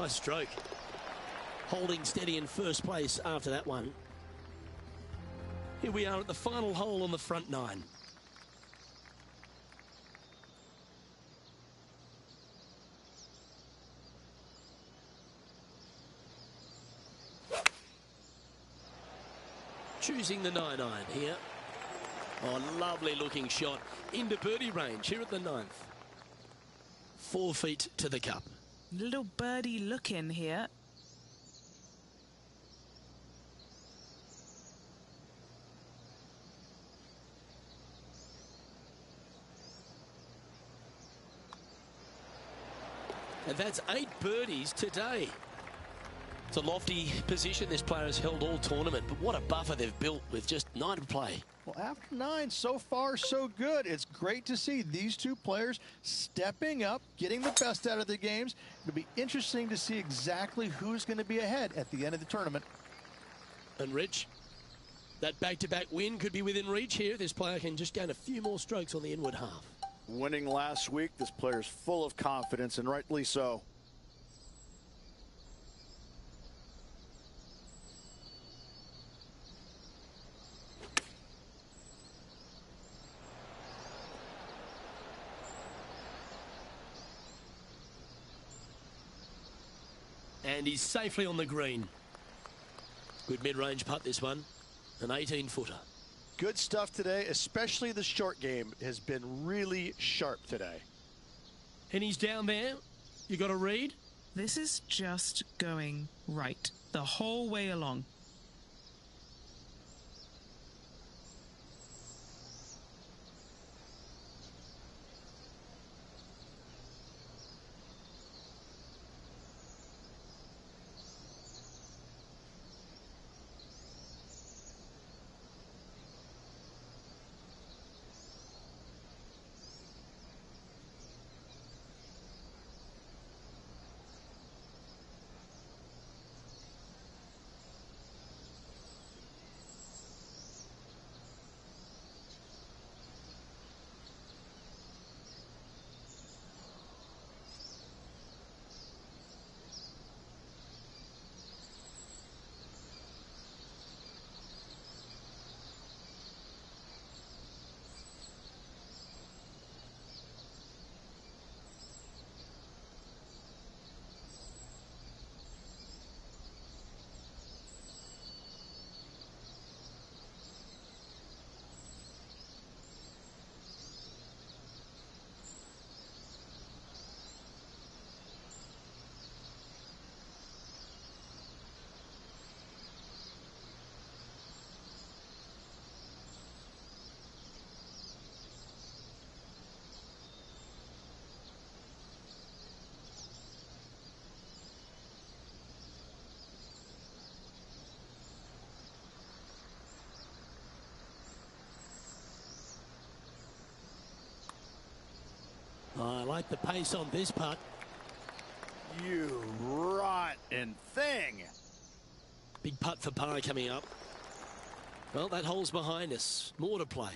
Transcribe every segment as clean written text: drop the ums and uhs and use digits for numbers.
Nice stroke. Holding steady in first place after that one. Here we are at the final hole on the front nine. Choosing the 9-iron here. Oh, lovely looking shot into birdie range here at the 9th. 4 feet to the cup. Little birdie look in here. And that's 8 birdies today. It's a lofty position this player has held all tournament, but what a buffer they've built with just 9 to play. Well, after 9, so far so good. It's great to see these two players stepping up, getting the best out of their games. It'll be interesting to see exactly who's going to be ahead at the end of the tournament. And Rich, that back-to-back win could be within reach here. This player can just gain a few more strokes on the inward half. Winning last week, this player's full of confidence, and rightly so. And he's safely on the green. Good mid-range putt, this one. An 18-footer. Good stuff today, especially the short game has been really sharp today. And he's down there. You got a read? This is just going right the whole way along. I like the pace on this putt. You rotten thing. Big putt for par coming up. Well, that hole's behind us. More to play.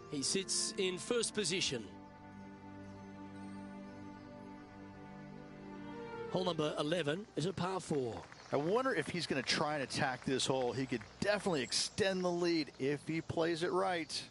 He sits in first position. Hole number 11 is a par 4. I wonder if he's going to try and attack this hole. He could definitely extend the lead if he plays it right.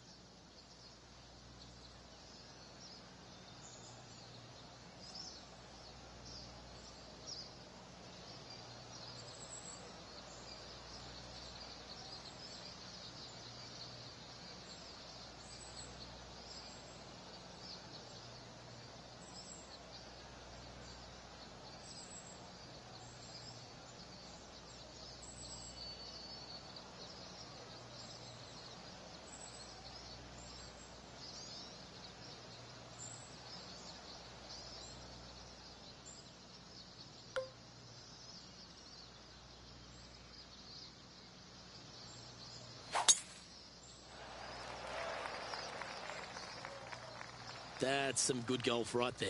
That's some good golf right there.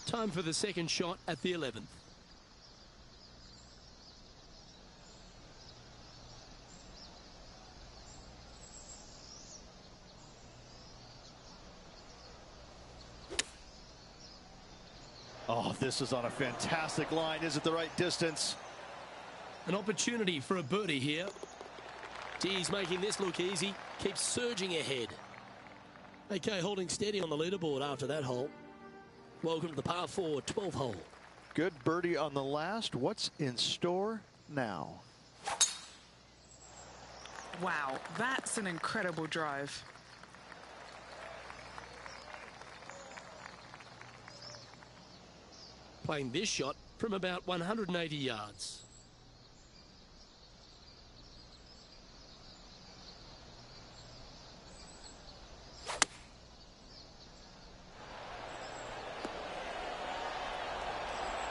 Time for the second shot at the 11th. Oh, this is on a fantastic line. Is it the right distance? An opportunity for a birdie here. He's making this look easy. Keeps surging ahead. Okay, holding steady on the leaderboard after that hole. Welcome to the par 4 12th hole. Good birdie on the last. What's in store now? Wow, that's an incredible drive. Playing this shot from about 180 yards.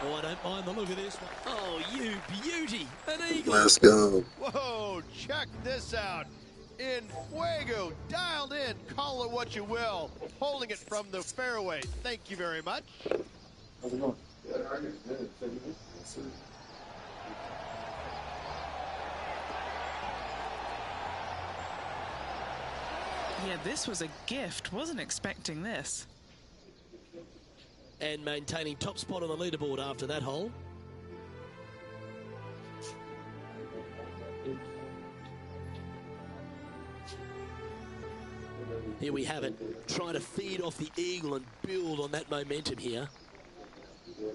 Oh, I don't mind the look of this one. Oh, you beauty. An eagle. Let's go. Whoa, check this out. In fuego, dialed in, call it what you will. Holding it from the fairway. Thank you very much. How's it going? Yeah, this was a gift. Wasn't expecting this. And maintaining top spot on the leaderboard after that hole. Here we have it. Trying to feed off the eagle and build on that momentum here. Yeah.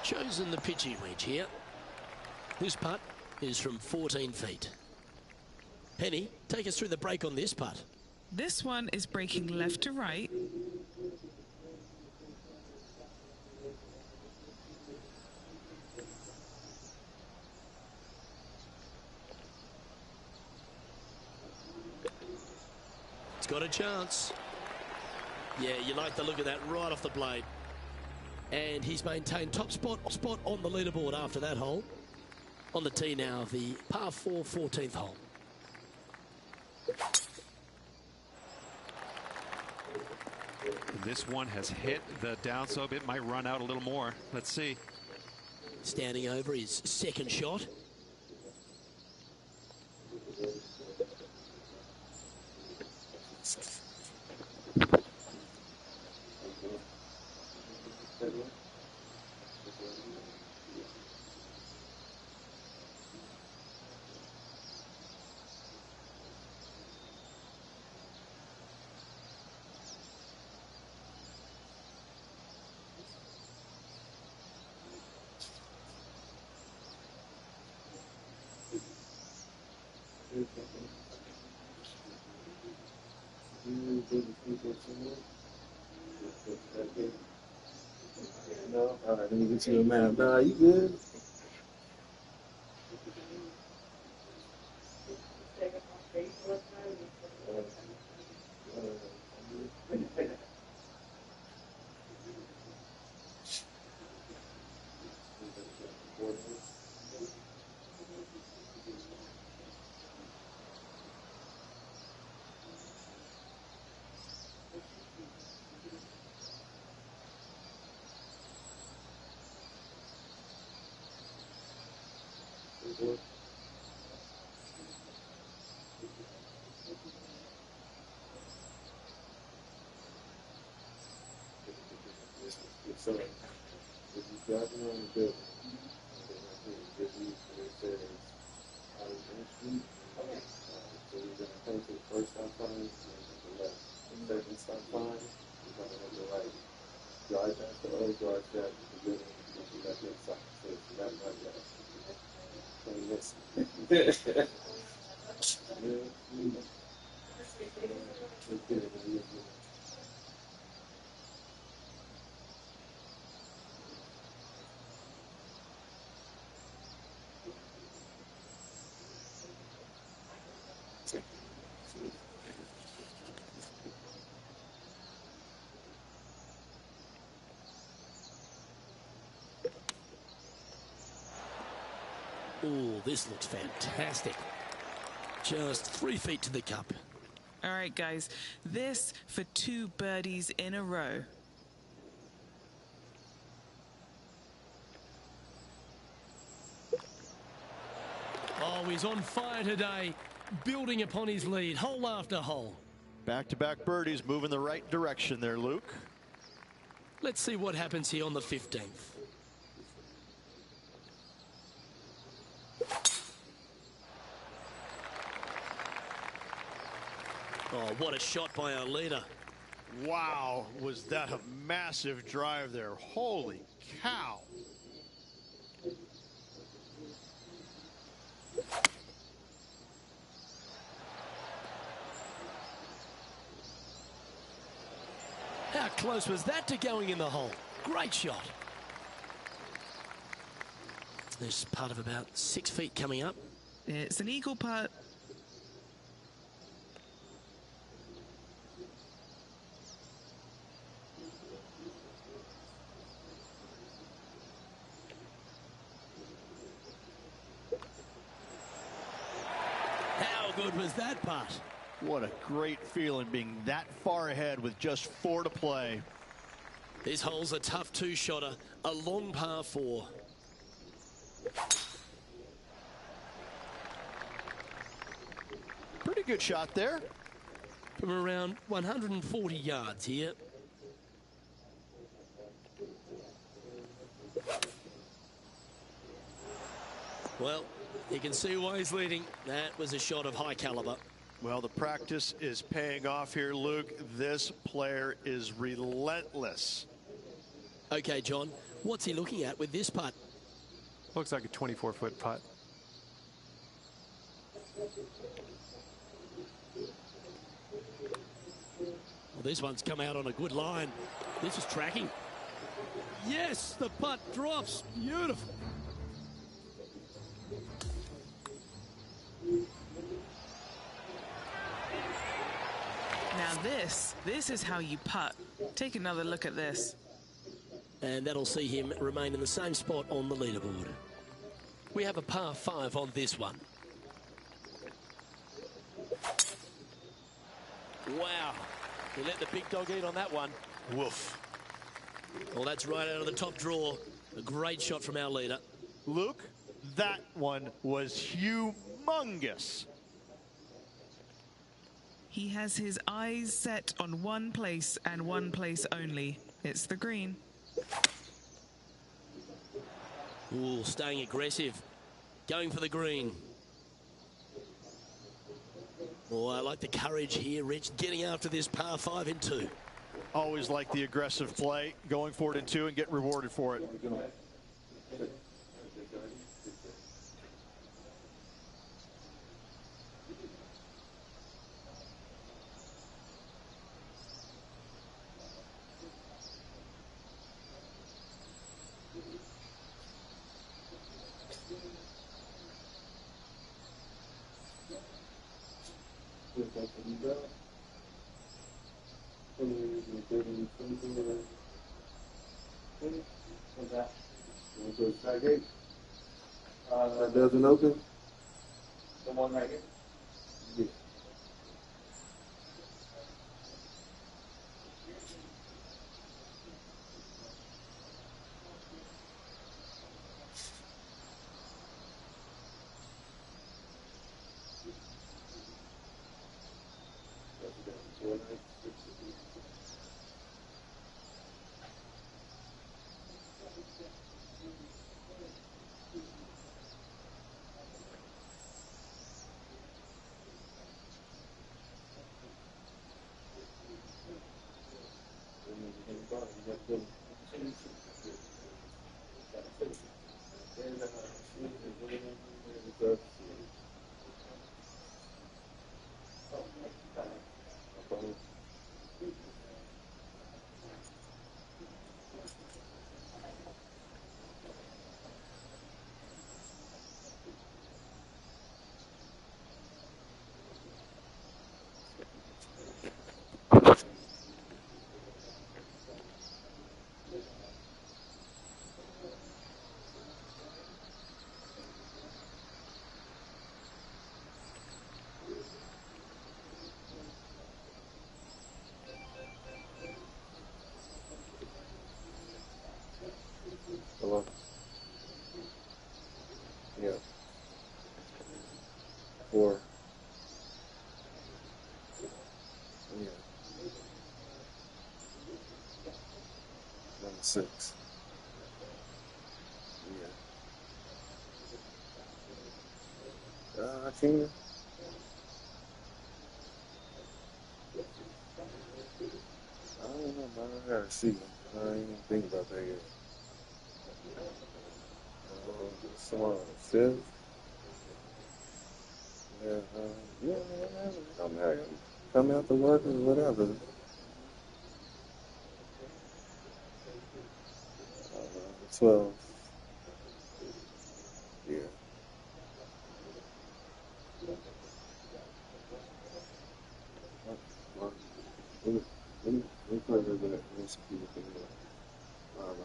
Chosen the pitching wedge here. This putt is from 14 feet. Penny, take us through the break on this putt. This one is breaking left to right. It's got a chance. Yeah, you like the look of that right off the blade. And he's maintained top spot on the leaderboard after that hole. On the tee now, the par 4 14th hole. This one has hit the downslope. It might run out a little more. Let's see. Standing over his second shot. No, all right, let me get you a map. Nah, you good? So, if you got me on the building, then I can give you where it says out of Main Street. So you're going to come to the first stop sign, and then to the left. The second stop sign, you're going to the right. Drive past the other drive shack, the building, and you got the side. So it's that right there. So yes. Oh, this looks fantastic. Just 3 feet to the cup. All right, guys, this for 2 birdies in a row. Oh, he's on fire today, building upon his lead, hole after hole. Back-to-back birdies, moving the right direction there, Luke. Let's see what happens here on the 15th. Oh, what a shot by our leader. Wow, was that a massive drive there. Holy cow. How close was that to going in the hole? Great shot. There's part of about 6 feet coming up. It's an eagle putt. How good was that putt? What a great feeling being that far ahead with just 4 to play. This hole's a tough 2-shotter, a long par 4. Pretty good shot there. From around 140 yards here. Well, you can see why he's leading. That was a shot of high caliber. Well, the practice is paying off here, Luke. This player is relentless. Okay, John, what's he looking at with this putt? Looks like a 24-foot putt. Well, this one's come out on a good line. This is tracking. Yes, the putt drops. Beautiful. Now this is how you putt. Take another look at this. And that'll see him remain in the same spot on the leaderboard. We have a par 5 on this one. Wow. He let the big dog eat on that one. Woof. Well, that's right out of the top drawer. A great shot from our leader. Luke, that one was humongous. He has his eyes set on one place and one place only. It's the green. Ooh, staying aggressive. Going for the green. Oh, I like the courage here, Rich, getting after this par 5 in 2. Always like the aggressive play, going for it in 2 and get rewarded for it. That doesn't open. The one right here. Yeah. Hello? Yeah. 4. Yeah. 6. Yeah. I can't. I don't know, man. I gotta see. I ain't even think about that yet. Someone on the 5th. Yeah, yeah, come out to work or whatever. 12. Yeah. Well, let me play a little bit. Let me see if you can do it. All right.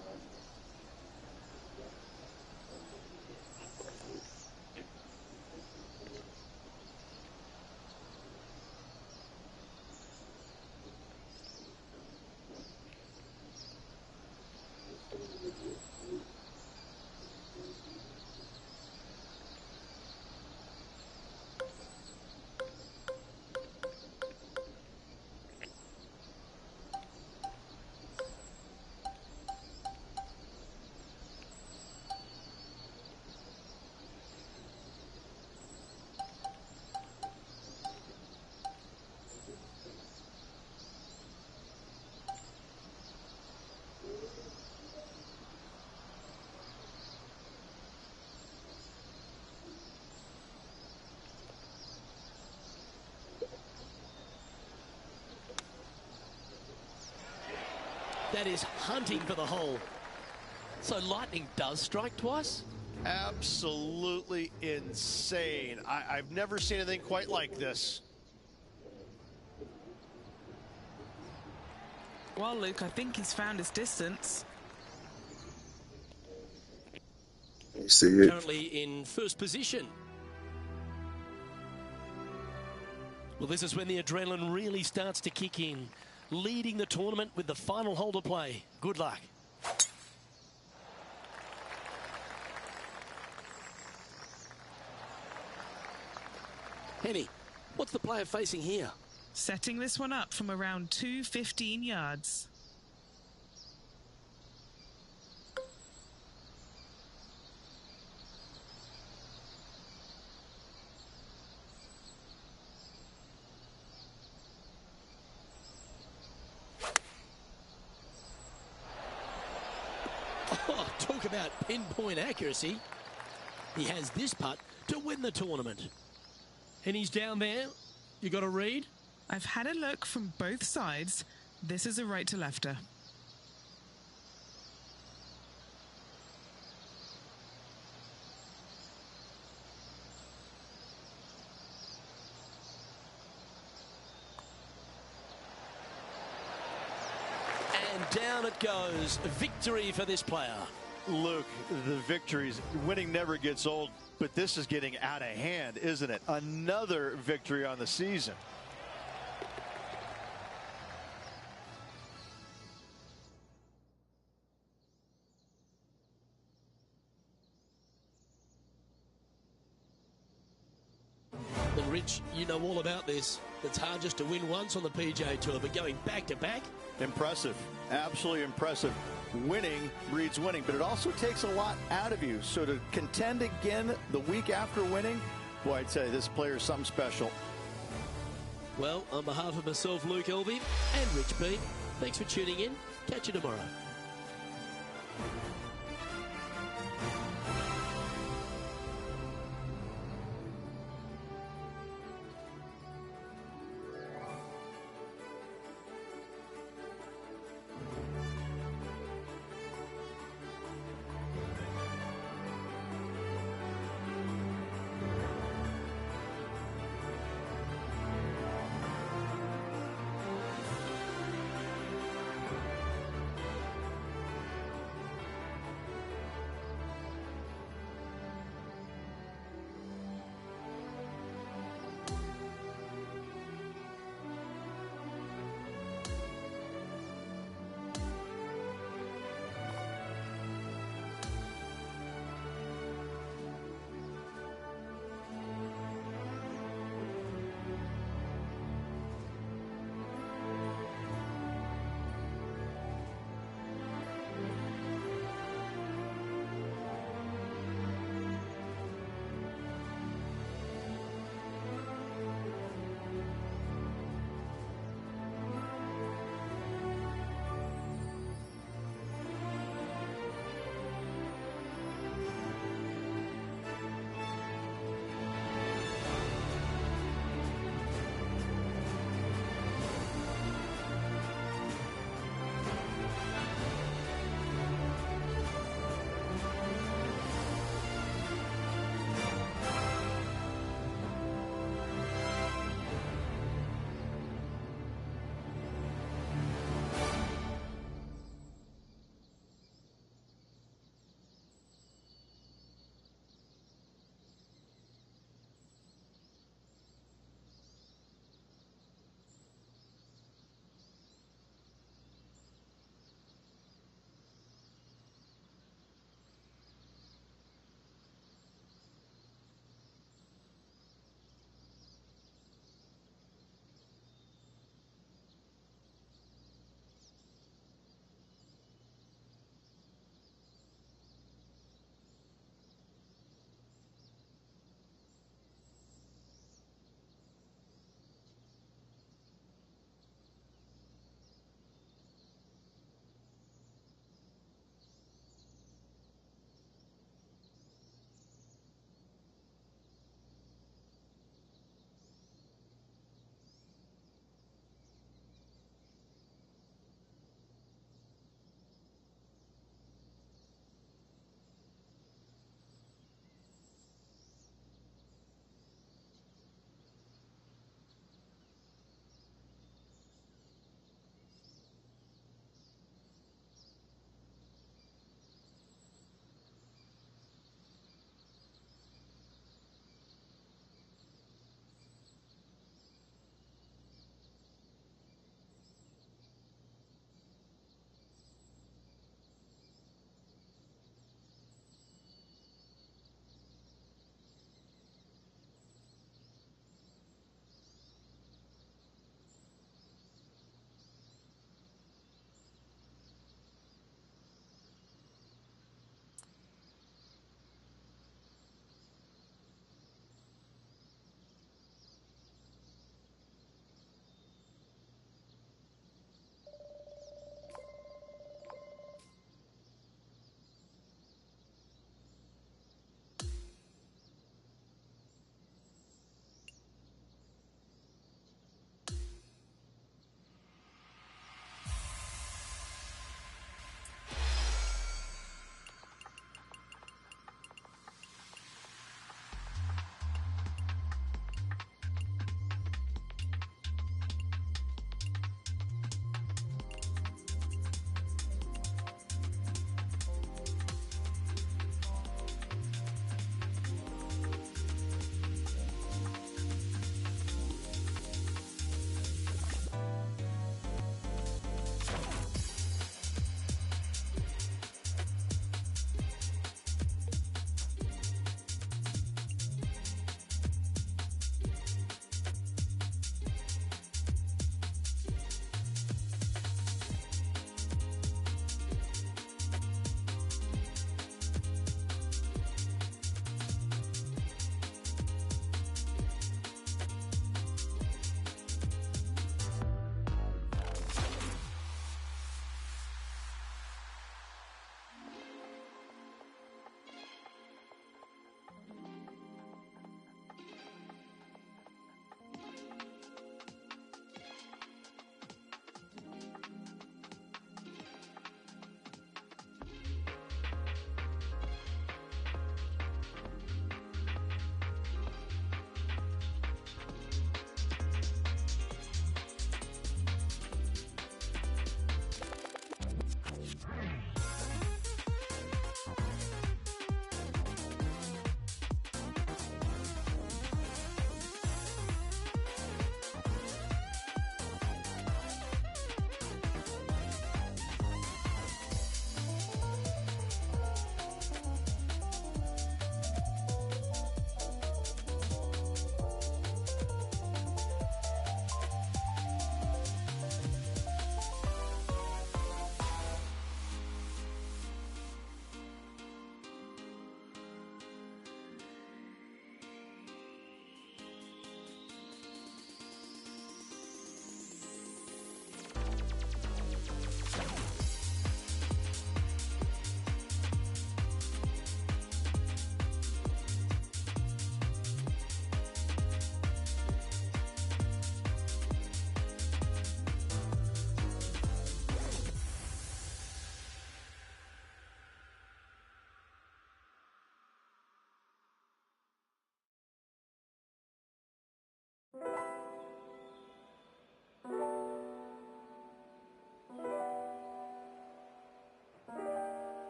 That is hunting for the hole. So lightning does strike twice? Absolutely insane. I've never seen anything quite like this. Well, Luke, I think he's found his distance. You see it. Currently in first position. Well, this is when the adrenaline really starts to kick in. Leading the tournament with the final hole to play. Good luck. Henny, what's the player facing here? Setting this one up from around 215 yards. Oh, talk about pinpoint accuracy. He has this putt to win the tournament. And he's down there. You got a read? I've had a look from both sides. This is a right to lefter. And down it goes. Victory for this player. Luke, the victories, winning never gets old, but this is getting out of hand, isn't it? Another victory on the season. And Rich, you know all about this. It's hard just to win once on the PGA Tour, but going back to back. Impressive. Absolutely impressive. Winning breeds winning, but it also takes a lot out of you. So to contend again the week after winning, boy, I'd say this player is something special. Well, on behalf of myself, Luke Elvey, and Rich Beem, thanks for tuning in. Catch you tomorrow.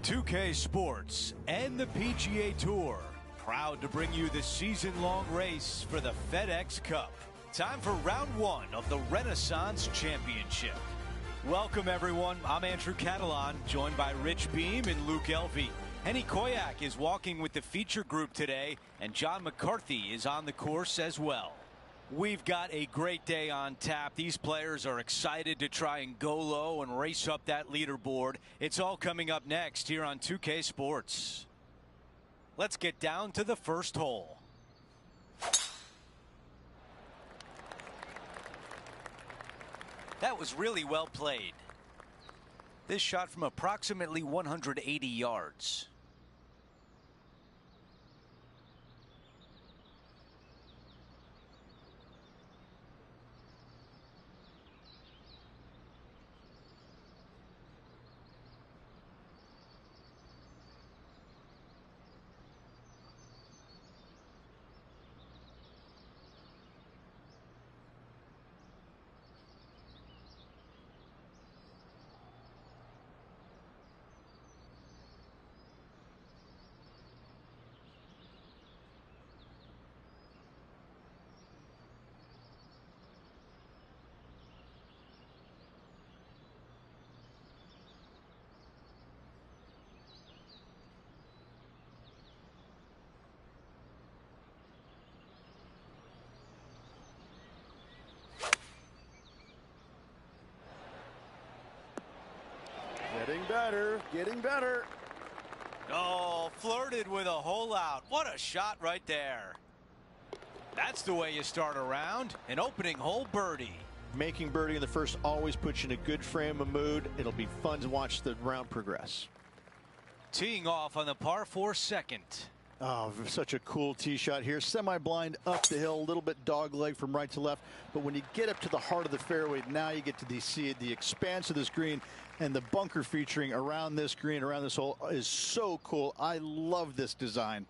2K Sports and the PGA Tour, proud to bring you the season-long race for the FedEx Cup. Time for round one of the Renaissance Championship. Welcome, everyone. I'm Andrew Catalan, joined by Rich Beam and Luke Elvey. Henny Koyak is walking with the feature group today, and John McCarthy is on the course as well. We've got a great day on tap. These players are excited to try and go low and race up that leaderboard. It's all coming up next here on 2K Sports. Let's get down to the first hole. That was really well played. This shot from approximately 180 yards. Getting better, getting better. Oh, flirted with a hole out. What a shot right there. That's the way you start a round. An opening hole birdie. Making birdie in the first always puts you in a good frame of mood. It'll be fun to watch the round progress. Teeing off on the par 4 second. Oh, such a cool tee shot here. Semi-blind up the hill, a little bit dog leg from right to left. But when you get up to the heart of the fairway, now you get to see the expanse of this green, and the bunker featuring around this green, around this hole, is so cool. I love this design.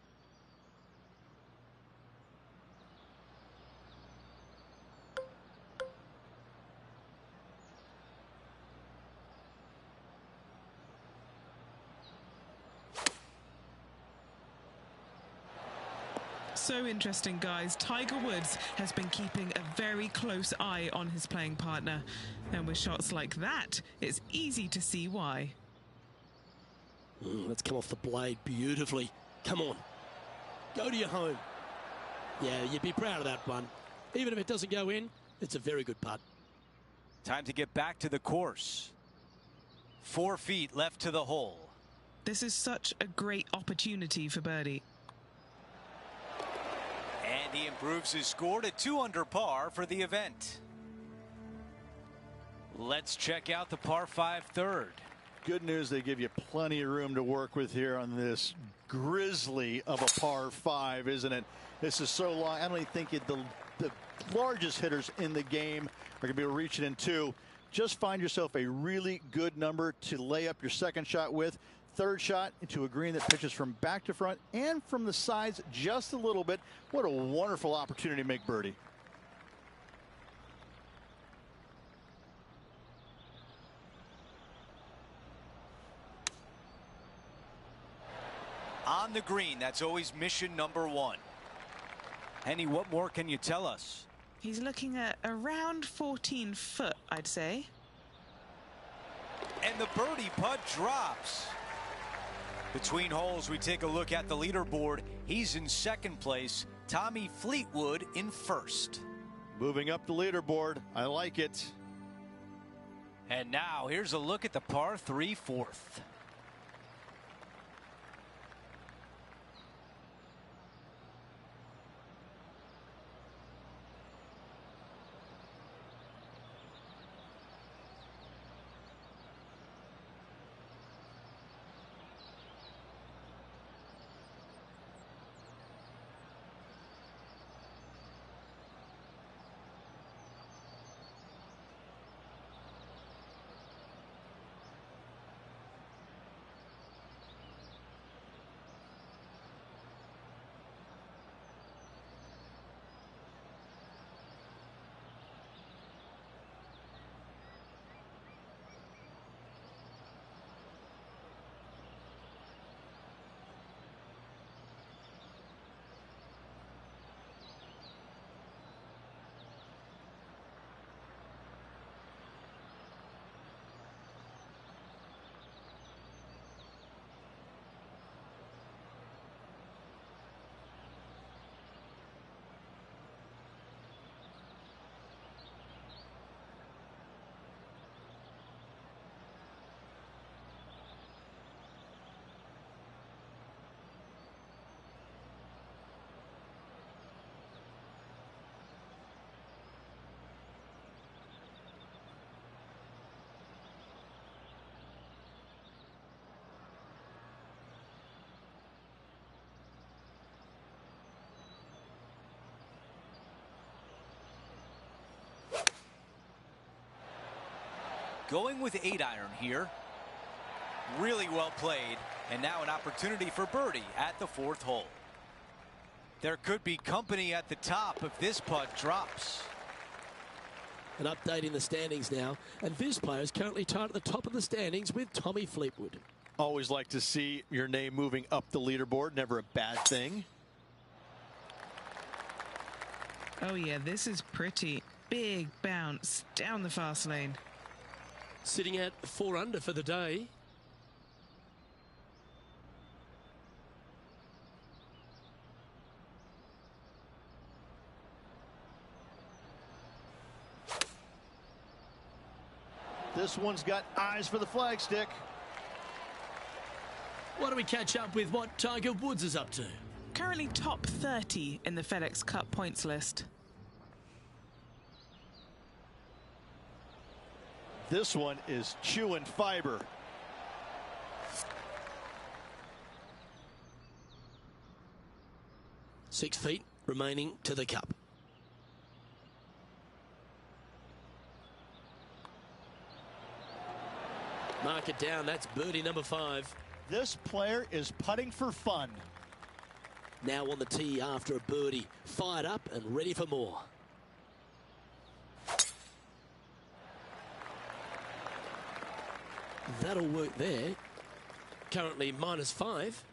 So interesting, guys. Tiger Woods has been keeping a very close eye on his playing partner. And with shots like that, it's easy to see why. Let's come off the blade beautifully. Come on. Go to your home. Yeah, you'd be proud of that one. Even if it doesn't go in, it's a very good putt. Time to get back to the course. 4 feet left to the hole. This is such a great opportunity for birdie. And he improves his score to 2 under par for the event. Let's check out the par 5 third. Good news, they give you plenty of room to work with here on this grizzly of a par 5, isn't it? This is so long. I don't even think the largest hitters in the game are going to be able to reach it in 2. Just find yourself a really good number to lay up your second shot with. Third shot into a green that pitches from back to front and from the sides just a little bit. What a wonderful opportunity to make birdie. On the green, that's always mission number 1. Henny, what more can you tell us? He's looking at around 14 foot, I'd say. And the birdie putt drops. Between holes, we take a look at the leaderboard. He's in second place. Tommy Fleetwood in first. Moving up the leaderboard. I like it. And now here's a look at the par 3 fourth. Going with 8-iron here. Really well played. And now an opportunity for birdie at the 4th hole. There could be company at the top if this putt drops. An update in the standings now. And this player is currently tied at the top of the standings with Tommy Fleetwood. Always like to see your name moving up the leaderboard. Never a bad thing. Oh yeah, this is pretty. Big bounce down the fast lane. Sitting at 4 under for the day. This one's got eyes for the flagstick. Why don't we catch up with what Tiger Woods is up to? Currently top 30 in the FedEx Cup points list. This one is chewing fiber. Six feet remaining to the cup. Mark it down. That's birdie number 5. This player is putting for fun. Now on the tee after a birdie. Fired up and ready for more. That'll work there. Currently -5.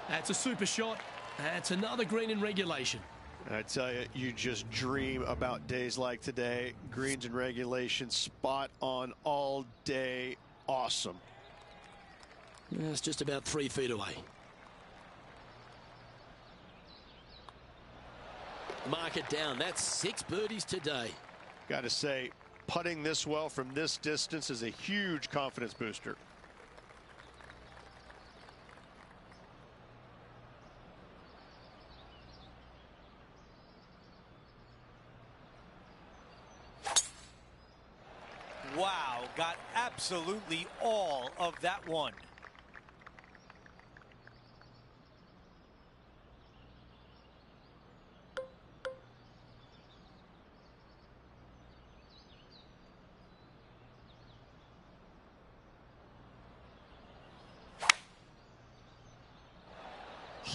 That's a super shot. That's another green in regulation. I tell you, you just dream about days like today. Greens and regulation, spot on all day. Awesome. That's just about 3 feet away. Mark it down. That's 6 birdies today. Got to say, putting this well from this distance is a huge confidence booster. Wow, got absolutely all of that one.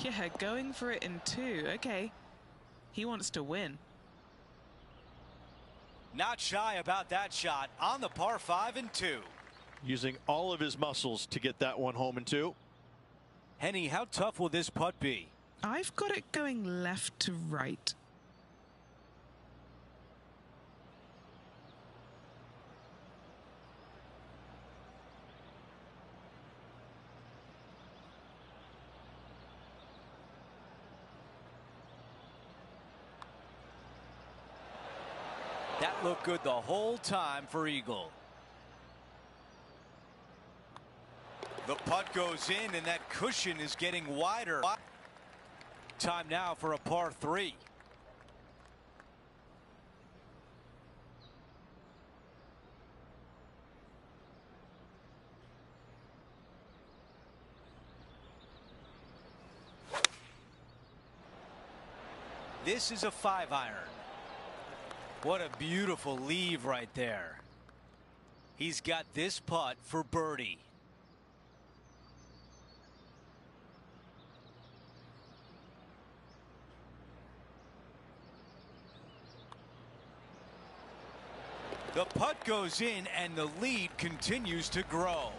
Yeah, going for it in 2. Okay. He wants to win. Not shy about that shot on the par 5 and 2. Using all of his muscles to get that one home in 2. Henny, how tough will this putt be? I've got it going left to right. That looked good the whole time for Eagle. The putt goes in and that cushion is getting wider. Time now for a par 3. This is a 5-iron. What a beautiful leave right there. He's got this putt for birdie. The putt goes in and the lead continues to grow.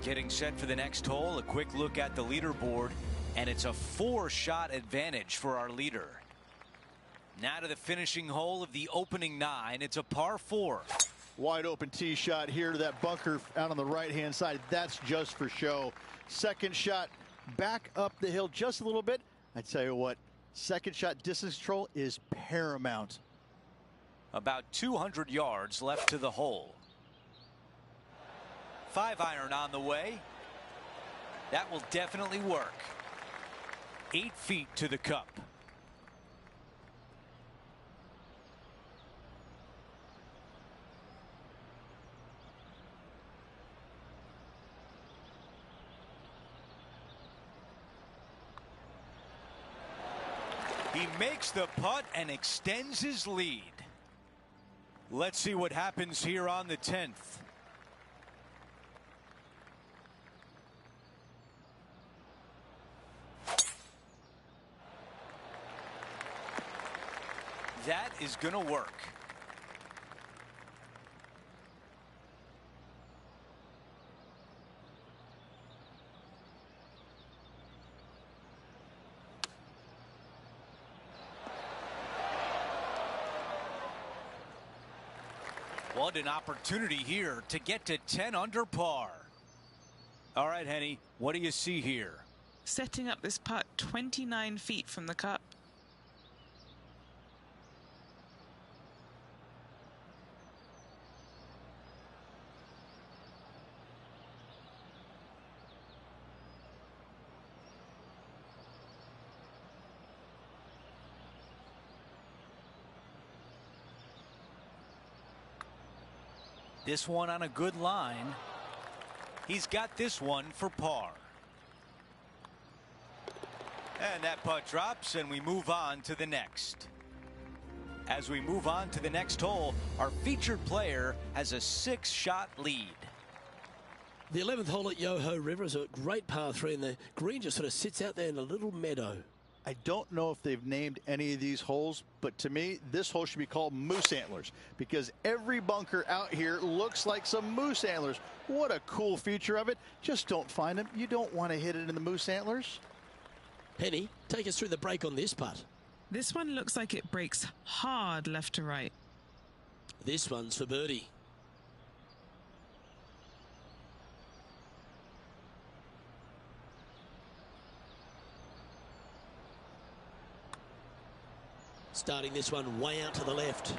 Getting set for the next hole, a quick look at the leaderboard, and it's a 4-shot advantage for our leader. Now to the finishing hole of the opening 9. It's a par 4. Wide open tee shot here to that bunker out on the right-hand side. That's just for show. Second shot back up the hill just a little bit. I tell you what, second shot distance control is paramount. About 200 yards left to the hole. 5-iron on the way. That will definitely work. 8 feet to the cup. He makes the putt and extends his lead. Let's see what happens here on the 10th. That is going to work. What an opportunity here to get to 10 under par. All right, Henny, what do you see here? Setting up this putt 29 feet from the cup. This one on a good line. He's got this one for par. And that putt drops, and we move on to the next. As we move on to the next hole, our featured player has a 6-shot lead. The 11th hole at Yoho River is a great par 3, and the green just sort of sits out there in a little meadow. I don't know if they've named any of these holes, but to me, this hole should be called Moose Antlers because every bunker out here looks like some moose antlers. What a cool feature of it. Just don't find them. You don't want to hit it in the moose antlers. Henny, take us through the break on this putt. This one looks like it breaks hard left to right. This one's for birdie. Starting this one way out to the left.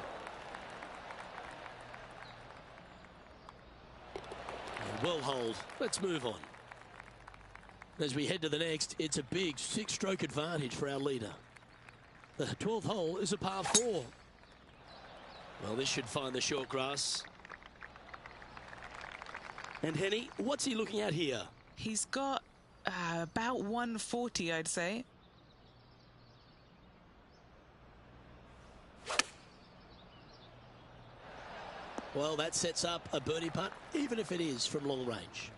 Well hold. Let's move on. As we head to the next, it's a big 6-stroke advantage for our leader. The 12th hole is a par 4. Well, this should find the short grass. And Henny, what's he looking at here? He's got about 140, I'd say. Well, that sets up a birdie putt, even if it is from long range.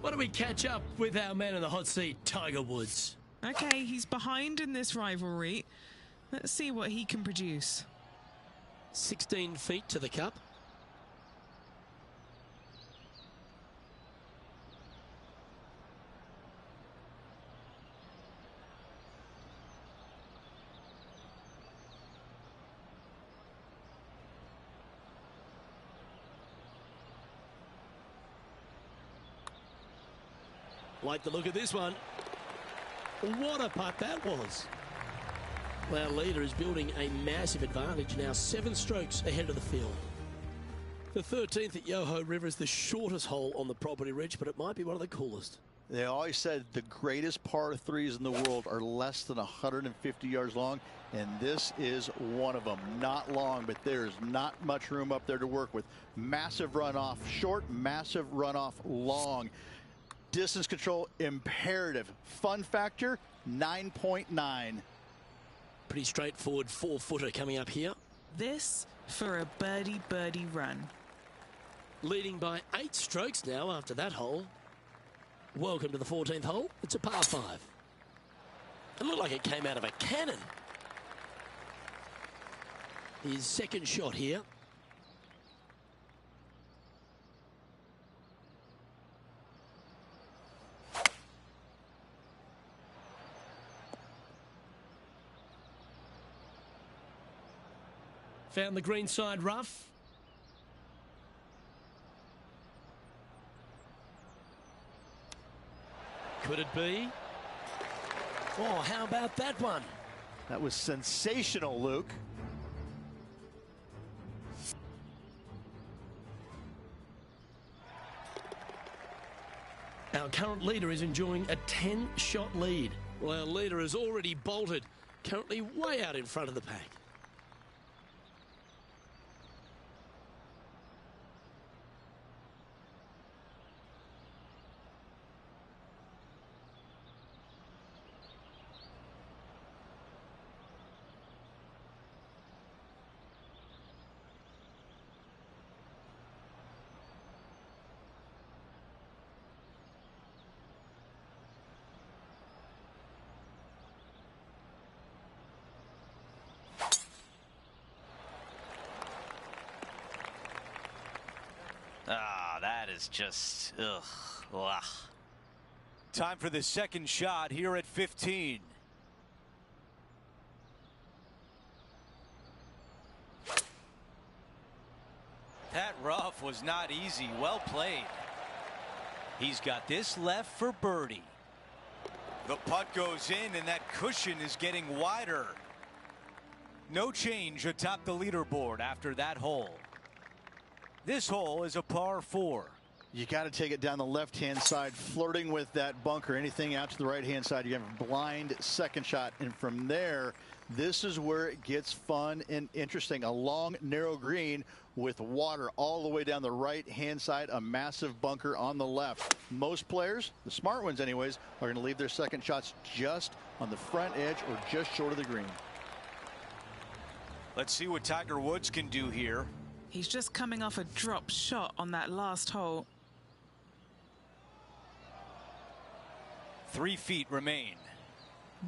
Why don't we catch up with our man in the hot seat, Tiger Woods? Okay, he's behind in this rivalry. Let's see what he can produce. 16 feet to the cup. Like the look of this one. What a putt that was. Our leader is building a massive advantage now, 7 strokes ahead of the field. The 13th at Yoho River is the shortest hole on the property, Rich, but it might be one of the coolest. They always said the greatest par 3s in the world are less than 150 yards long, and this is one of them. Not long, but there's not much room up there to work with. Massive runoff short, massive runoff long. Distance control imperative. Fun factor 9.9. Pretty straightforward 4-footer coming up here. This for a birdie run. Leading by 8 strokes now after that hole. Welcome to the 14th hole. It's a par 5. It looked like it came out of a cannon. His second shot here. Found the green side rough. Could it be? Oh, how about that one? That was sensational, Luke. Our current leader is enjoying a 10-shot lead. Well, our leader has already bolted, currently way out in front of the pack. Ah, that is just, ugh. Ugh. Time for the second shot here at 15. That rough was not easy. Well played. He's got this left for birdie. The putt goes in, and that cushion is getting wider. No change atop the leaderboard after that hole. This hole is a par 4. You got to take it down the left-hand side, flirting with that bunker. Anything out to the right-hand side, you have a blind second shot. And from there, this is where it gets fun and interesting. A long, narrow green with water all the way down the right-hand side, a massive bunker on the left. Most players, the smart ones anyways, are going to leave their second shots just on the front edge or just short of the green. Let's see what Tiger Woods can do here. He's just coming off a drop shot on that last hole. 3 feet remain.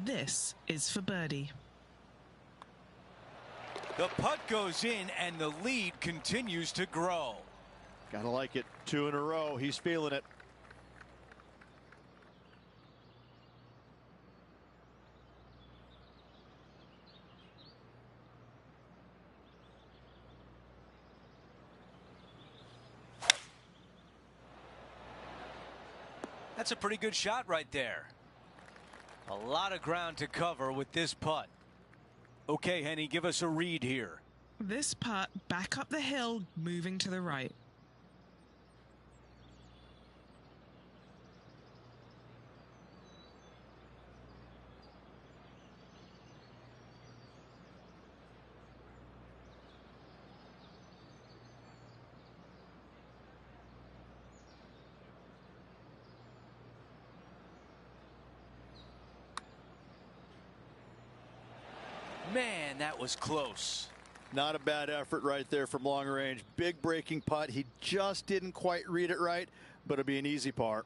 This is for birdie. The putt goes in, and the lead continues to grow. Gotta like it. 2 in a row. He's feeling it. That's a pretty good shot right there. A lot of ground to cover with this putt. Okay, Henny, give us a read here. This putt back up the hill, moving to the right. Man, that was close. Not a bad effort right there from long range. Big breaking putt. He just didn't quite read it right, but it'll be an easy par.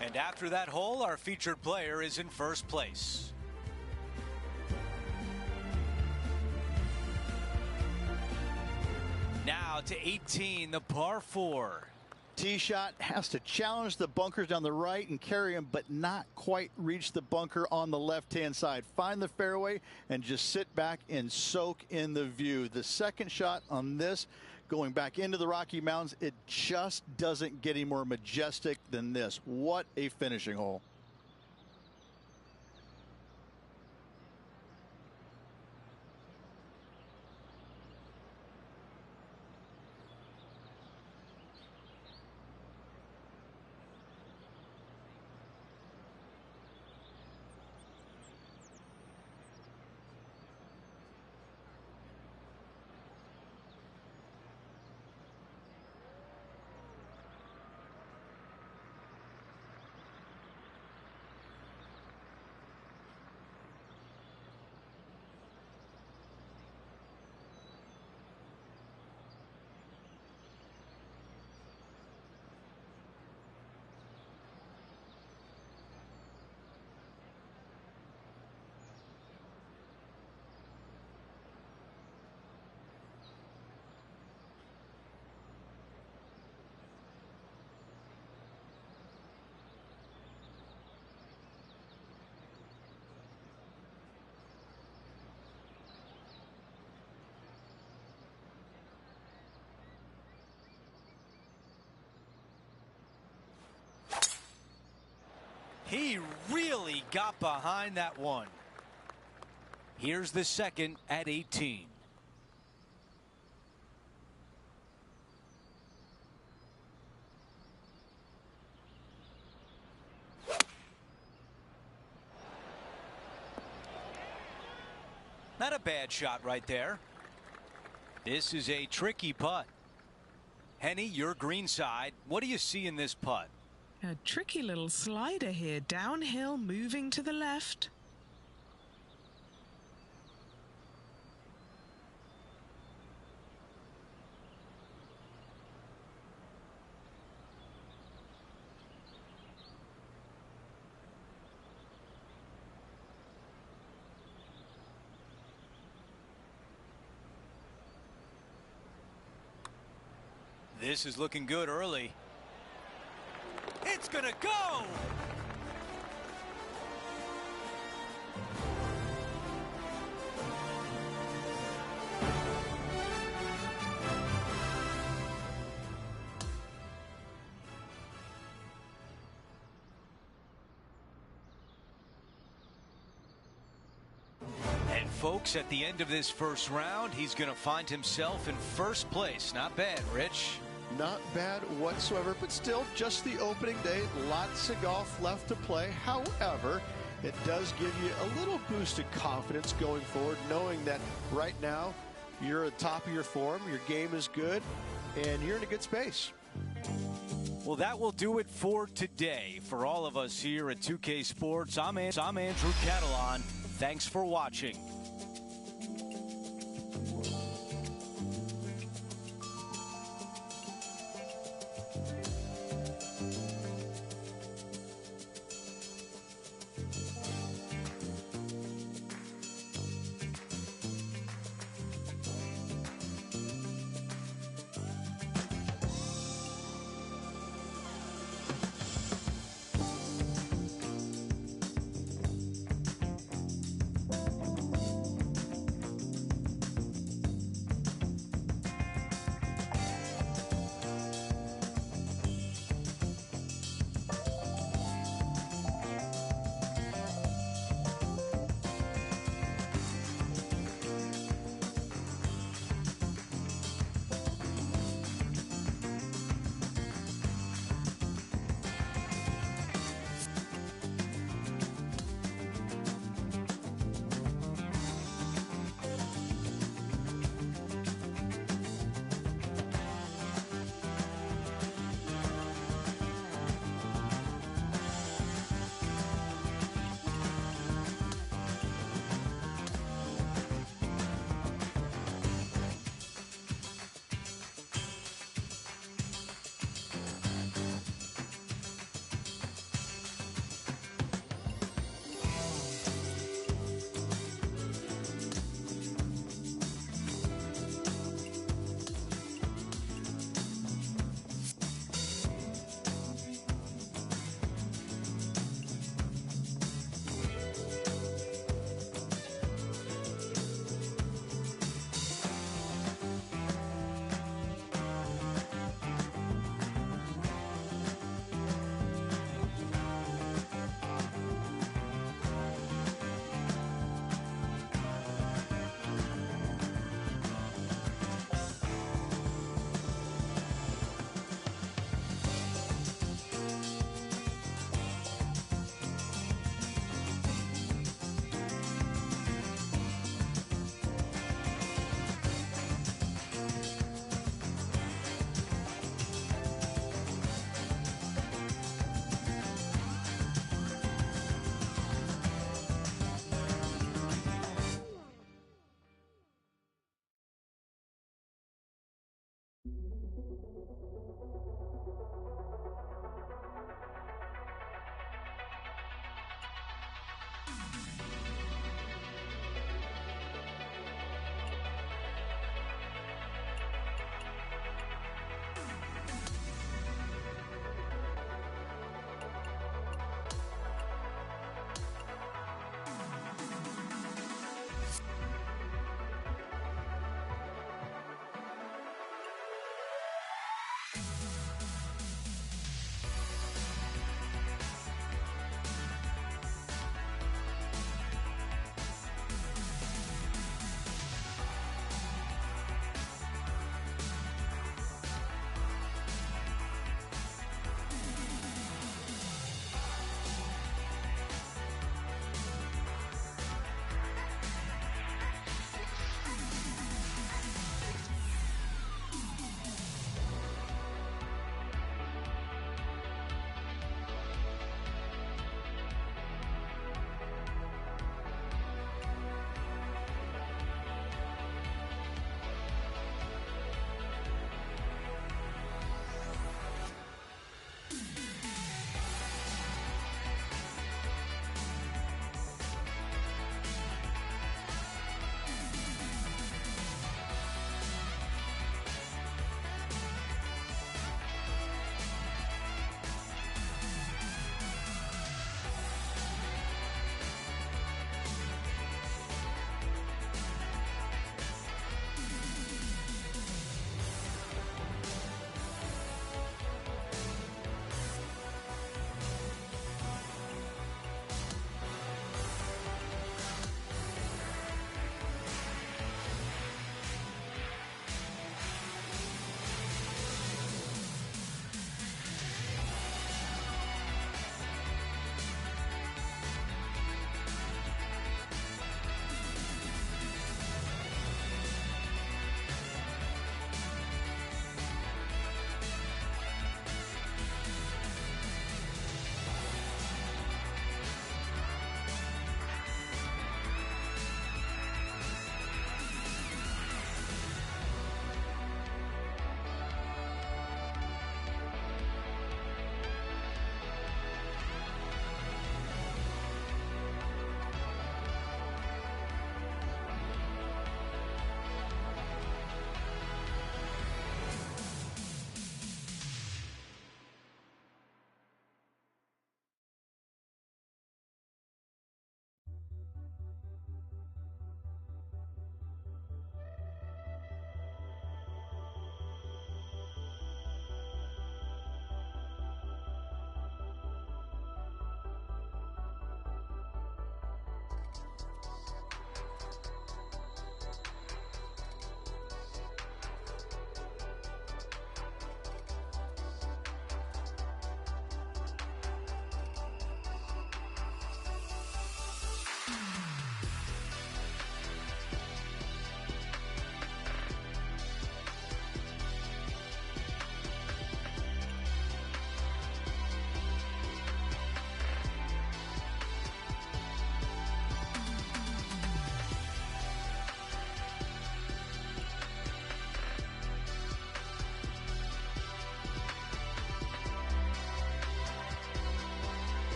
And after that hole, our featured player is in first place. Now to 18, the par 4. Tee shot has to challenge the bunkers down the right and carry him, but not quite reach the bunker on the left-hand side. Find the fairway and just sit back and soak in the view. The second shot on this, going back into the Rocky Mountains, it just doesn't get any more majestic than this. What a finishing hole. He really got behind that one. Here's the second at 18. Not a bad shot right there. This is a tricky putt. Henny, your green side. What do you see in this putt? A tricky little slider here, downhill, moving to the left. This is looking good early. It's gonna go! And folks, at the end of this first round, he's going to find himself in first place. Not bad, Rich. Not bad whatsoever, but still just the opening day. Lots of golf left to play. However, it does give you a little boost of confidence going forward, knowing that right now you're at the top of your form, your game is good, and you're in a good space. Well, that will do it for today. For all of us here at 2K Sports, I'm Andrew Catalon. Thanks for watching.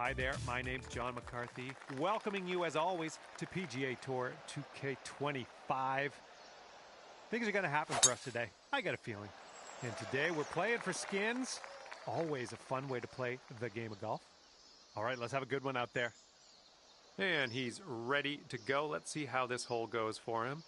Hi there, my name's John McCarthy, welcoming you as always to PGA Tour 2K25. Things are going to happen for us today, I got a feeling. And today we're playing for skins. Always a fun way to play the game of golf. All right, let's have a good one out there. And he's ready to go. Let's see how this hole goes for him.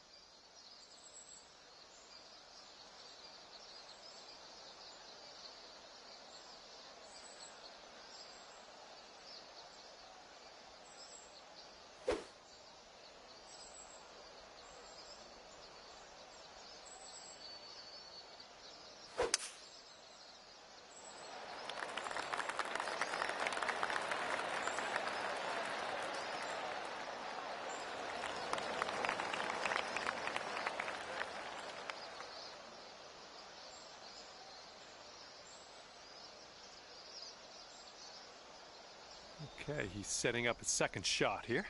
Okay, he's setting up his second shot here.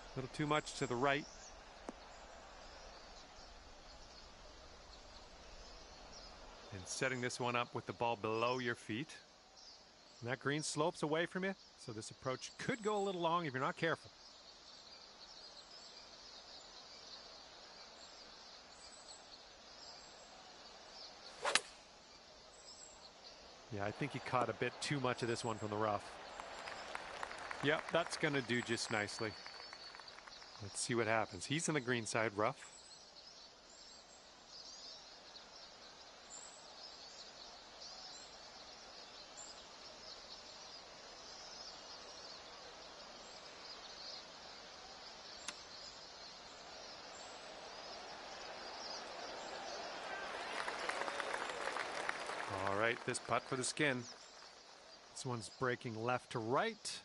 A little too much to the right. And setting this one up with the ball below your feet. And that green slopes away from you, so this approach could go a little long if you're not careful. Yeah, I think he caught a bit too much of this one from the rough. Yep, that's going to do just nicely. Let's see what happens. He's in the green side rough. All right, this putt for the skin. This one's breaking left to right.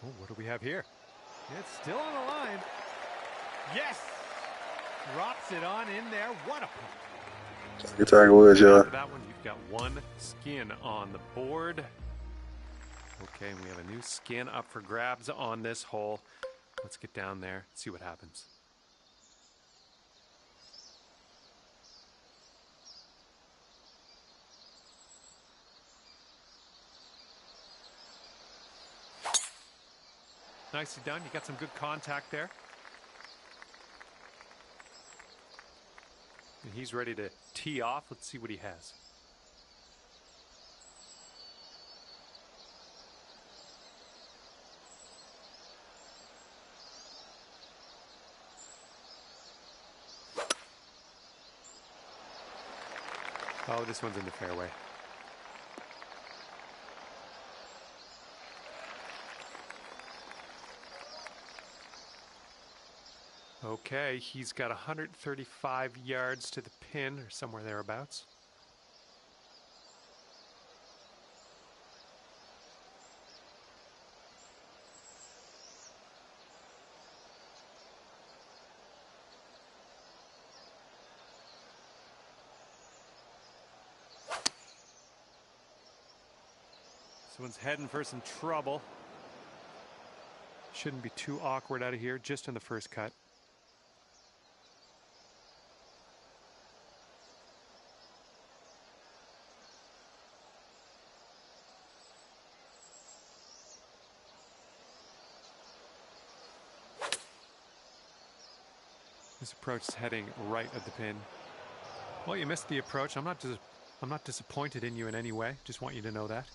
Oh, what do we have here? It's still on the line. Yes! Drops it on in there. What a putt. Good Tiger Woods, y'all. For that one, you've got one skin on the board. Okay, and we have a new skin up for grabs on this hole. Let's get down there, see what happens. Nicely done. You got some good contact there. And he's ready to tee off. Let's see what he has. Oh, this one's in the fairway. Okay, he's got 135 yards to the pin, or somewhere thereabouts. This one's heading for some trouble. Shouldn't be too awkward out of here, just in the first cut. This approach is heading right at the pin. Well, you missed the approach. I'm not disappointed in you in any way. Just want you to know that.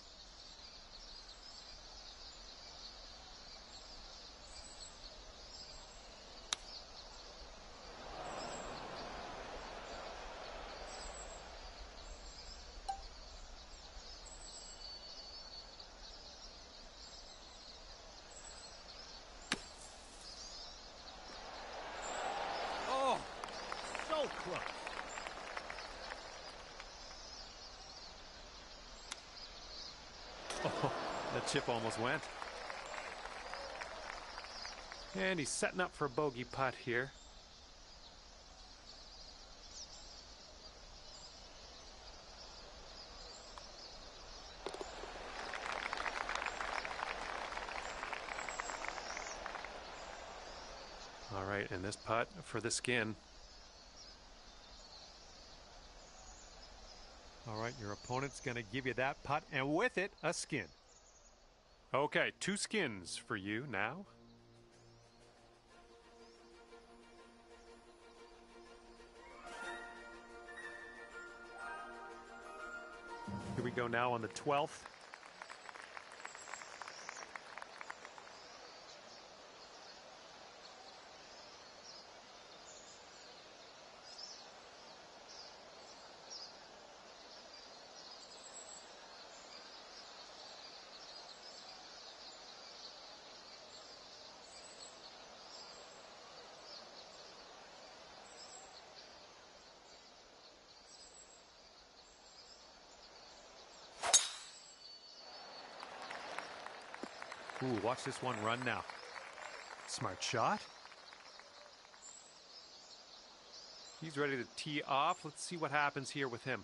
Oh, the chip almost went. And he's setting up for a bogey putt here. All right, and this putt for the skin. All right, your opponent's going to give you that putt, and with it, a skin. Okay, 2 skins for you now. Here we go now on the 12th. Ooh, watch this one run now. Smart shot. He's ready to tee off. Let's see what happens here with him.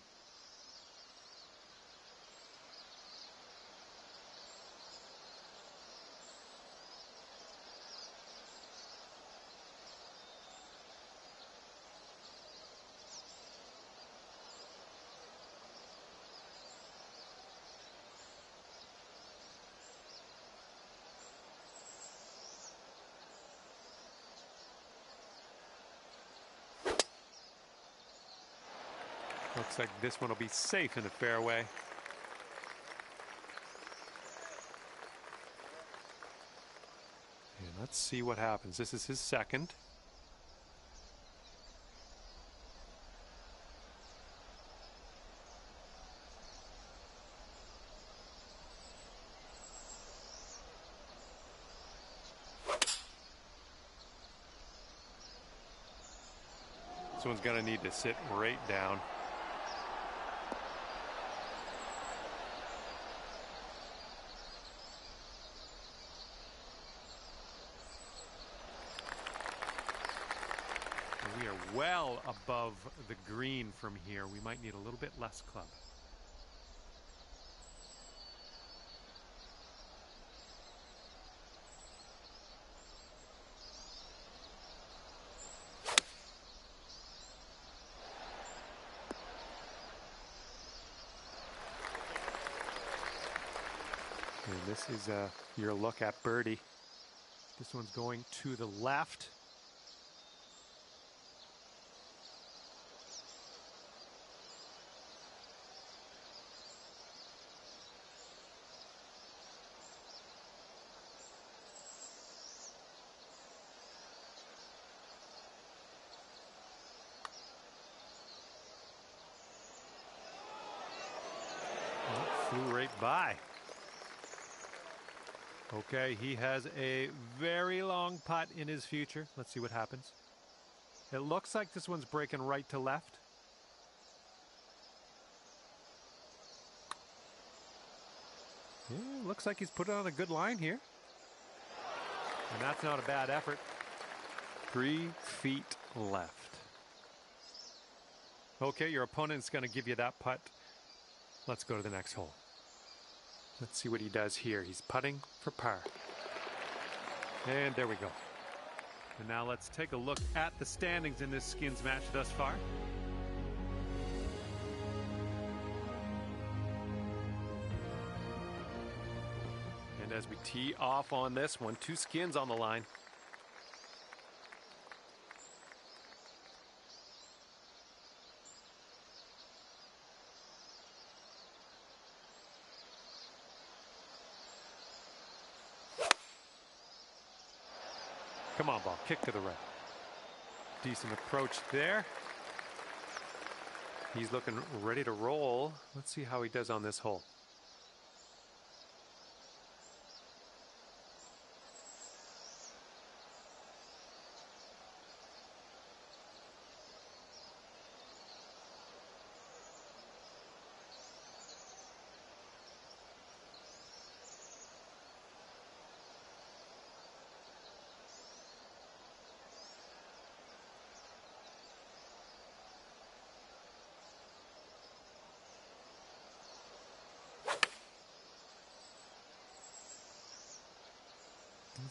Looks like this one will be safe in the fairway. And let's see what happens. This is his second. This one's going to need to sit right down. We are well above the green from here. We might need a little bit less club. And this is your look at birdie. This one's going to the left. Flew right by. Okay, he has a very long putt in his future. Let's see what happens. It looks like this one's breaking right to left. Yeah, looks like he's put it on a good line here. And that's not a bad effort. 3 feet left. Okay, your opponent's going to give you that putt. Let's go to the next hole. Let's see what he does here. He's putting for par. And there we go. And now let's take a look at the standings in this skins match thus far. And as we tee off on this one, 2 skins on the line. Come on, ball. Kick to the right. Decent approach there. He's looking ready to roll. Let's see how he does on this hole.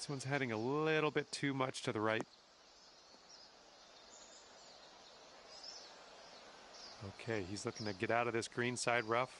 This one's heading a little bit too much to the right. Okay, he's looking to get out of this green side rough.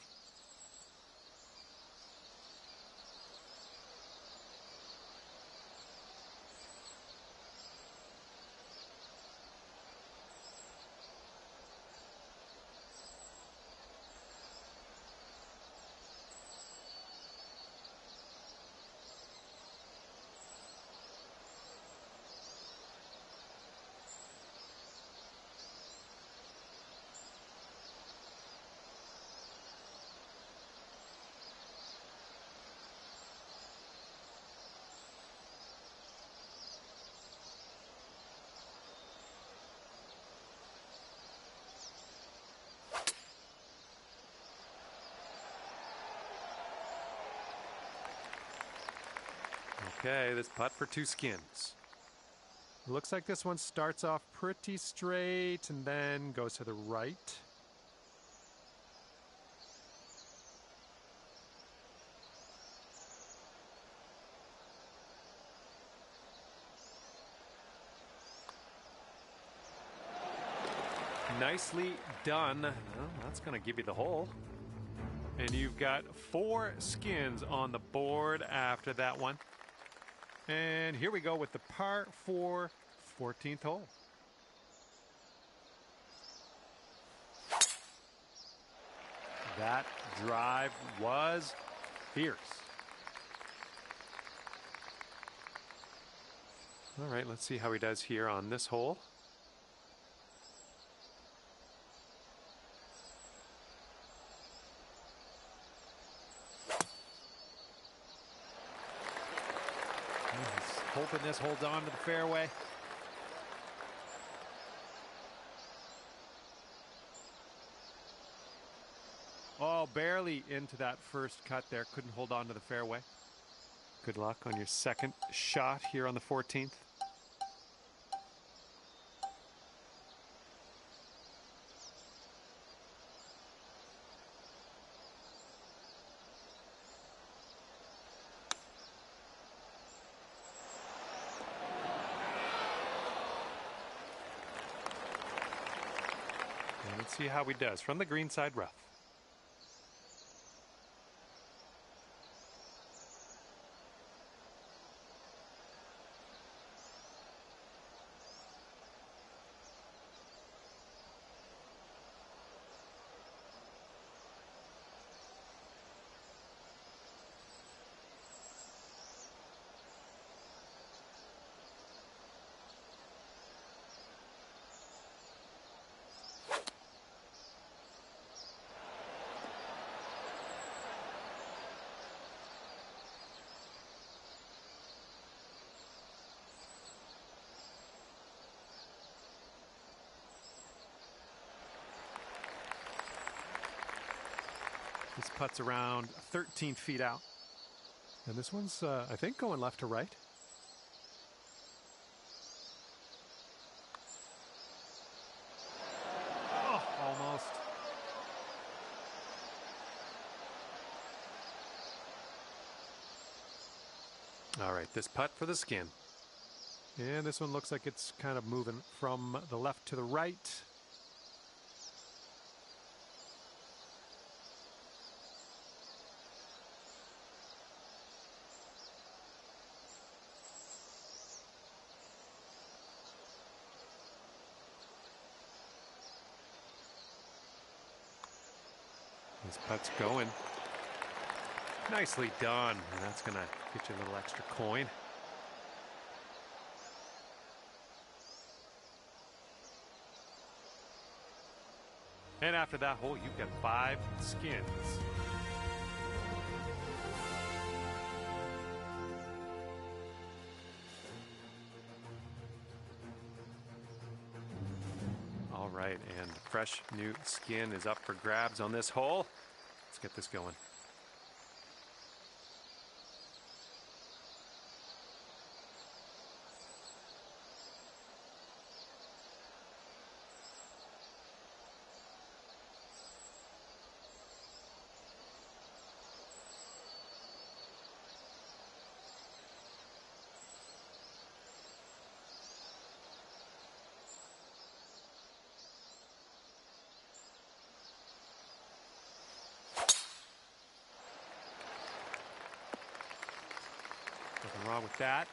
Okay, this putt for 2 skins. Looks like this one starts off pretty straight and then goes to the right. Nicely done. Well, that's going to give you the hole. And you've got 4 skins on the board after that one. And here we go with the par 4 14th hole. That drive was fierce. All right, let's see how he does here on this hole. Hoping this holds on to the fairway. Oh, barely into that first cut there. Couldn't hold on to the fairway. Good luck on your second shot here on the 14th. Let's see how he does from the green side rough. This putt's around 13 feet out. And this one's, I think, going left to right. Oh, almost. All right, this putt for the skin. And this one looks like it's kind of moving from the left to the right. This putt's going. Nicely done. And that's going to get you a little extra coin. And after that hole, you've got 5 skins. All right, and fresh new skin is up for grabs on this hole. Let's get this going. wrong with that.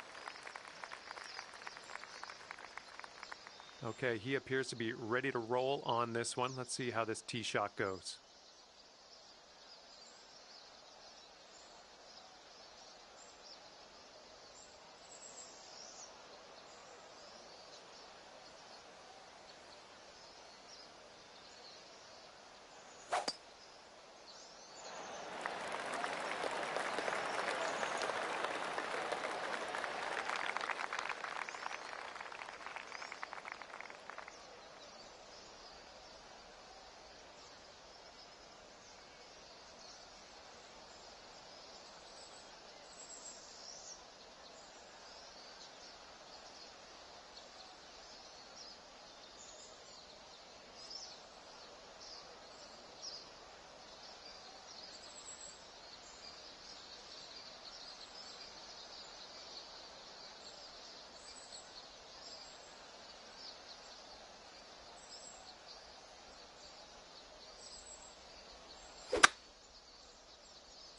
Okay, he appears to be ready to roll on this one. Let's see how this tee shot goes.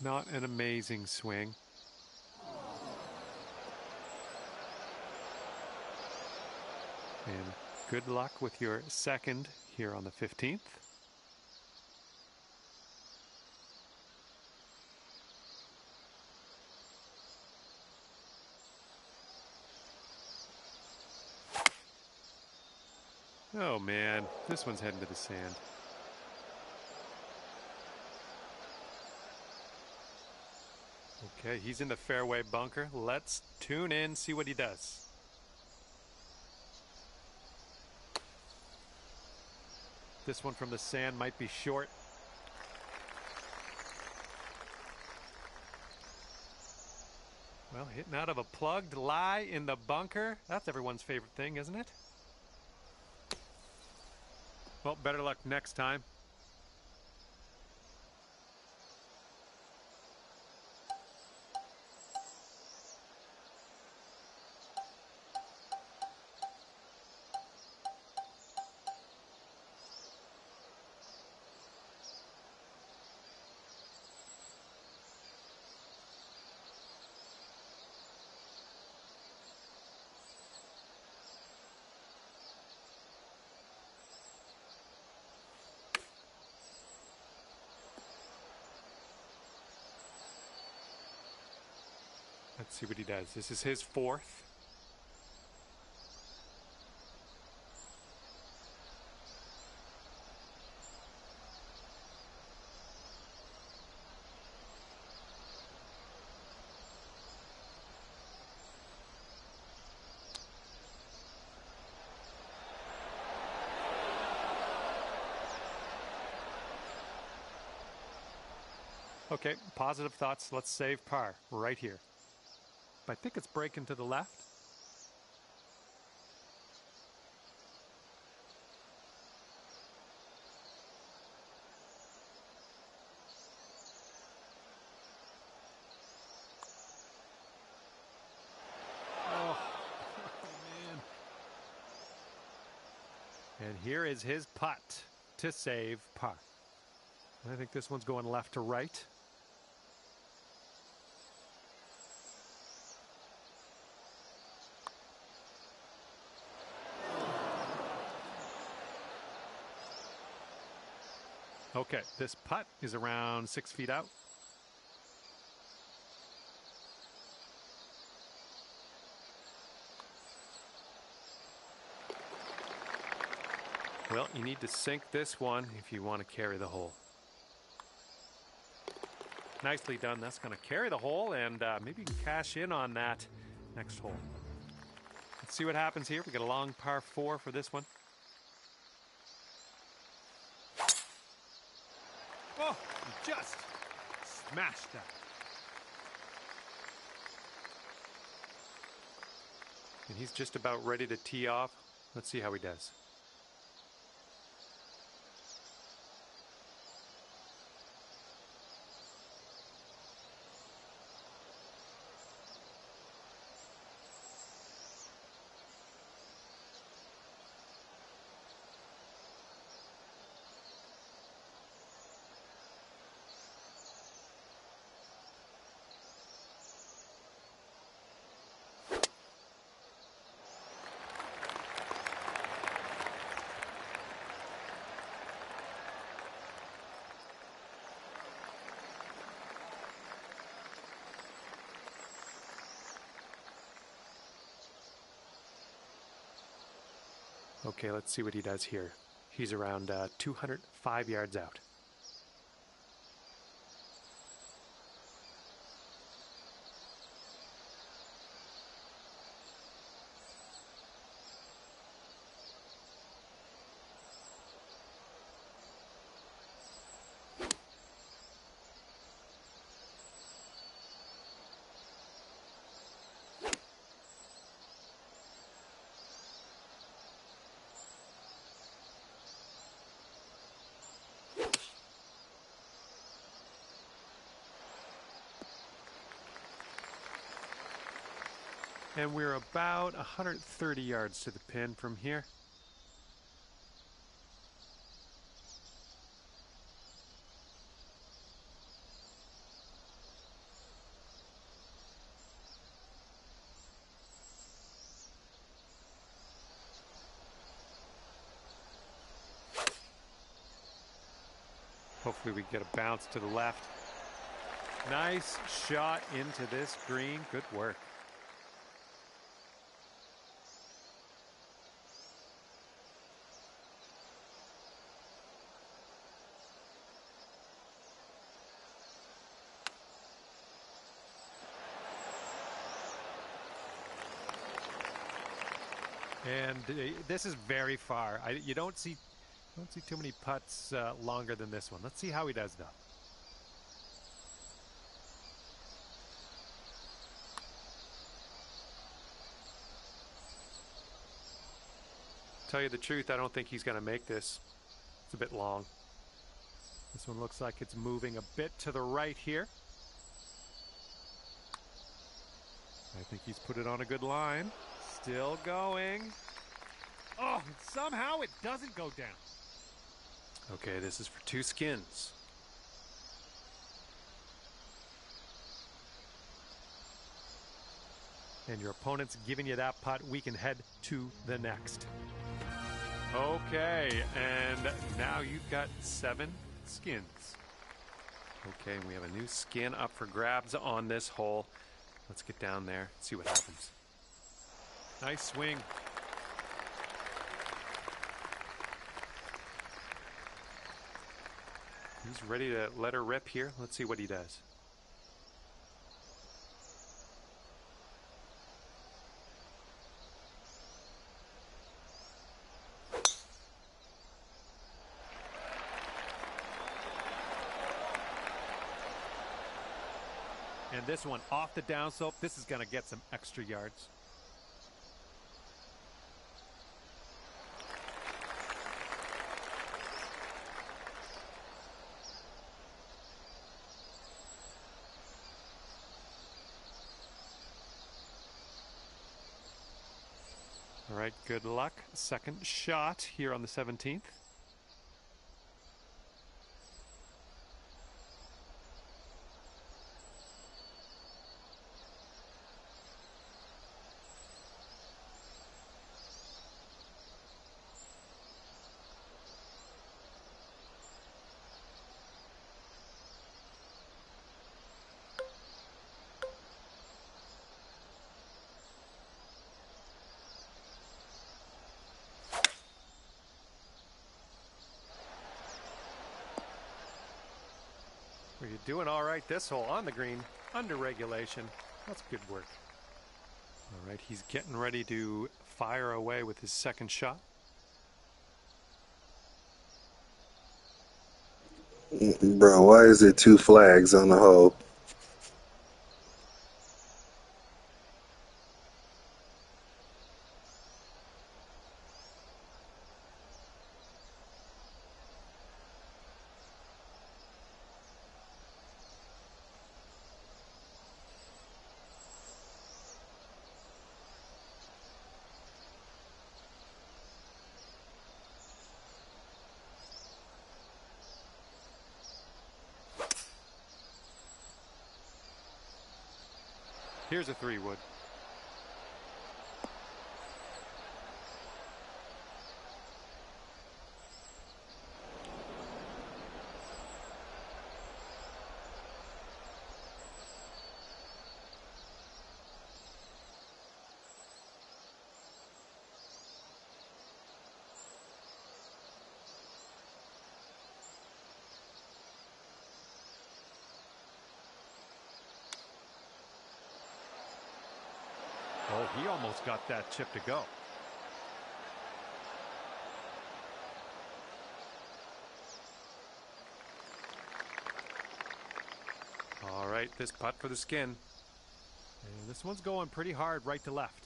Not an amazing swing. And good luck with your second here on the 15th. Oh man, this one's heading to the sand. Okay, he's in the fairway bunker. Let's tune in, see what he does. This one from the sand might be short. Well, hitting out of a plugged lie in the bunker. That's everyone's favorite thing, isn't it? Well, better luck next time. Let's see what he does. This is his fourth. Okay, positive thoughts. Let's save par right here. I think it's breaking to the left. Oh, man. And here is his putt to save par. I think this one's going left to right. Okay, this putt is around 6 feet out. Well, you need to sink this one if you want to carry the hole. Nicely done. That's going to carry the hole, and maybe you can cash in on that next hole. Let's see what happens here. We got a long par 4 for this one. Oh, he just smashed that. And he's just about ready to tee off. Let's see how he does. Okay, let's see what he does here. He's around 205 yards out. And we're about 130 yards to the pin from here. Hopefully we get a bounce to the left. Nice shot into this green. Good work. And this is very far. You don't see too many putts longer than this one. Let's see how he does, though. Tell you the truth, I don't think he's going to make this. It's a bit long. This one looks like it's moving a bit to the right here. I think he's put it on a good line. Still going. Oh, somehow it doesn't go down. Okay, this is for 2 skins. And your opponent's giving you that putt. We can head to the next. Okay, and now you've got 7 skins. Okay, we have a new skin up for grabs on this hole. Let's get down there, see what happens. Nice swing. He's ready to let her rip here. Let's see what he does. And this one off the downslope. This is going to get some extra yards. All right, good luck. Second shot here on the 17th. Well, you're doing all right this hole on the green, under regulation. That's good work. All right, he's getting ready to fire away with his second shot. Bro, why is it 2 flags on the hole? Here's a 3-wood. He almost got that chip to go. All right, this putt for the skin. And this one's going pretty hard right to left.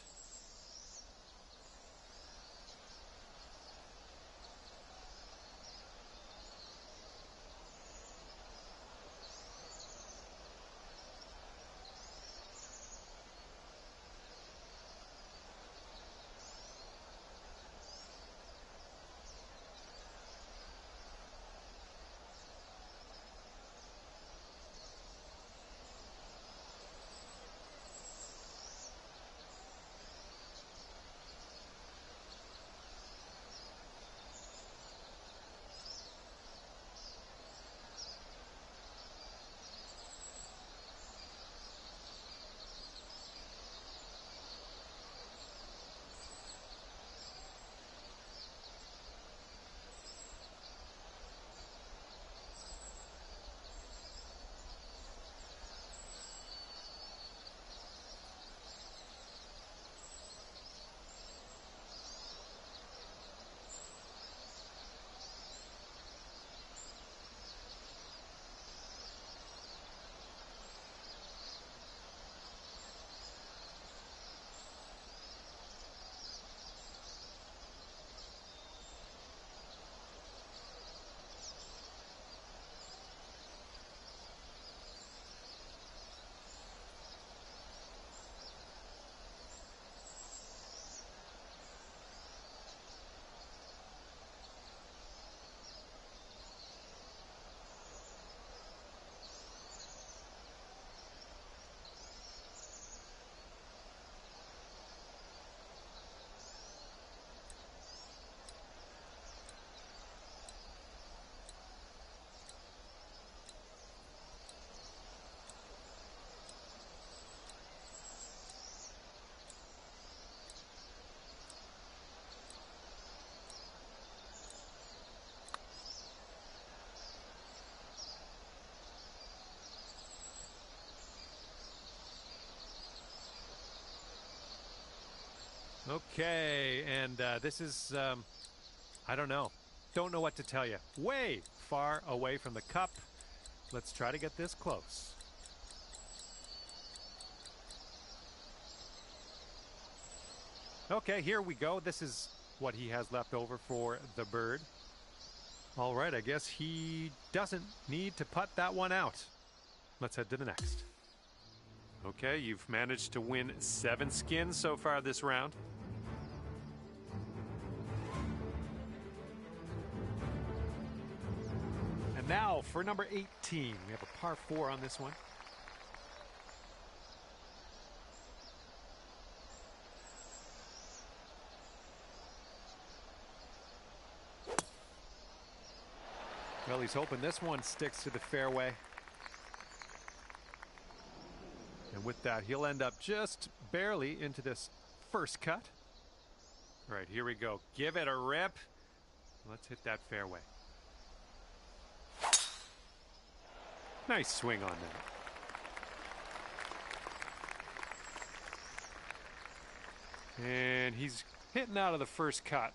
Okay, and this is, I don't know. Don't know what to tell you. Way far away from the cup. Let's try to get this close. Okay, here we go. This is what he has left over for the bird. All right, I guess he doesn't need to putt that one out. Let's head to the next. Okay, you've managed to win 7 skins so far this round. And now for number 18. We have a par 4 on this one. Well, he's hoping this one sticks to the fairway. And with that, he'll end up just barely into this first cut. All right, here we go. Give it a rip. Let's hit that fairway. Nice swing on that. And he's hitting out of the first cut.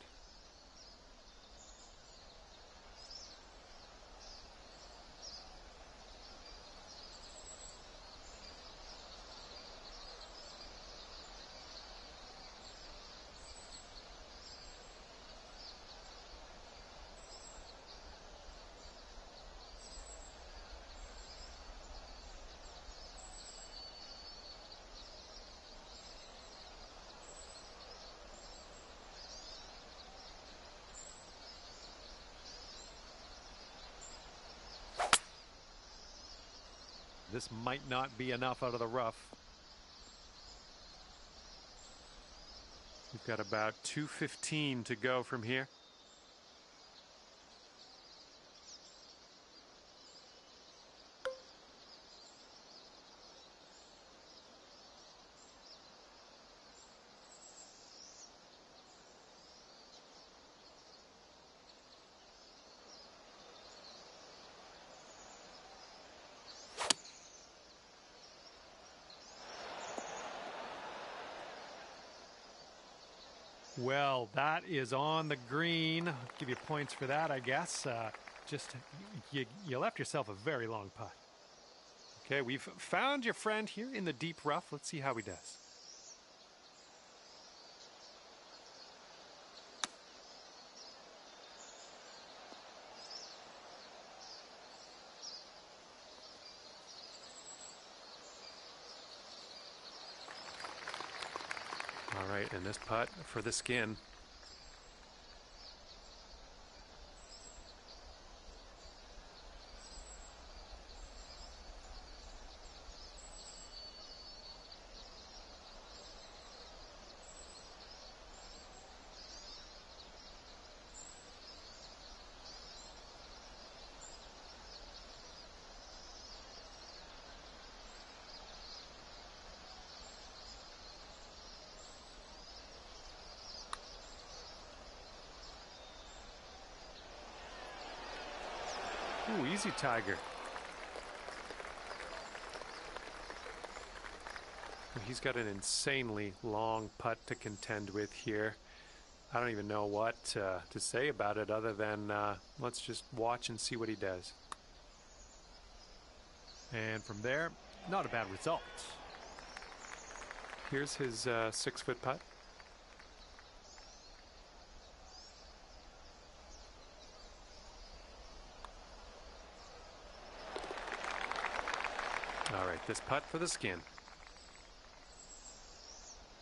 This might not be enough out of the rough. We've got about 215 to go from here. Well, that is on the green. I'll give you points for that, I guess. You left yourself a very long putt. Okay, we've found your friend here in the deep rough. Let's see how he does. All right, and this putt for the skin. Ooh, easy, Tiger. He's got an insanely long putt to contend with here. I don't even know what to say about it other than let's just watch and see what he does. And from there, not a bad result. Here's his 6-foot putt. All right, this putt for the skin.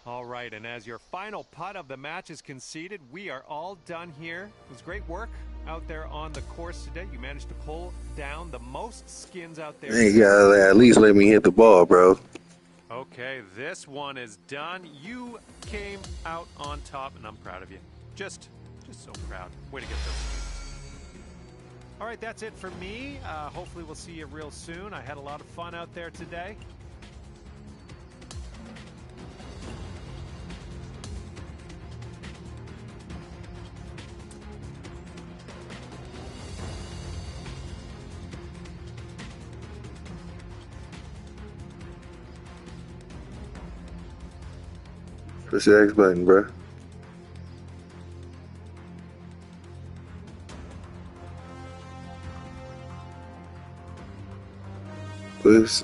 All right, and as your final putt of the match is conceded, we are all done here. It was great work out there on the course today. You managed to pull down the most skins out there. Hey, you gotta at least let me hit the ball, bro. Okay, this one is done. You came out on top, and I'm proud of you. Just so proud. Way to get those skins. All right, that's it for me. Hopefully we'll see you real soon. I had a lot of fun out there today. Push the X button, bro. Push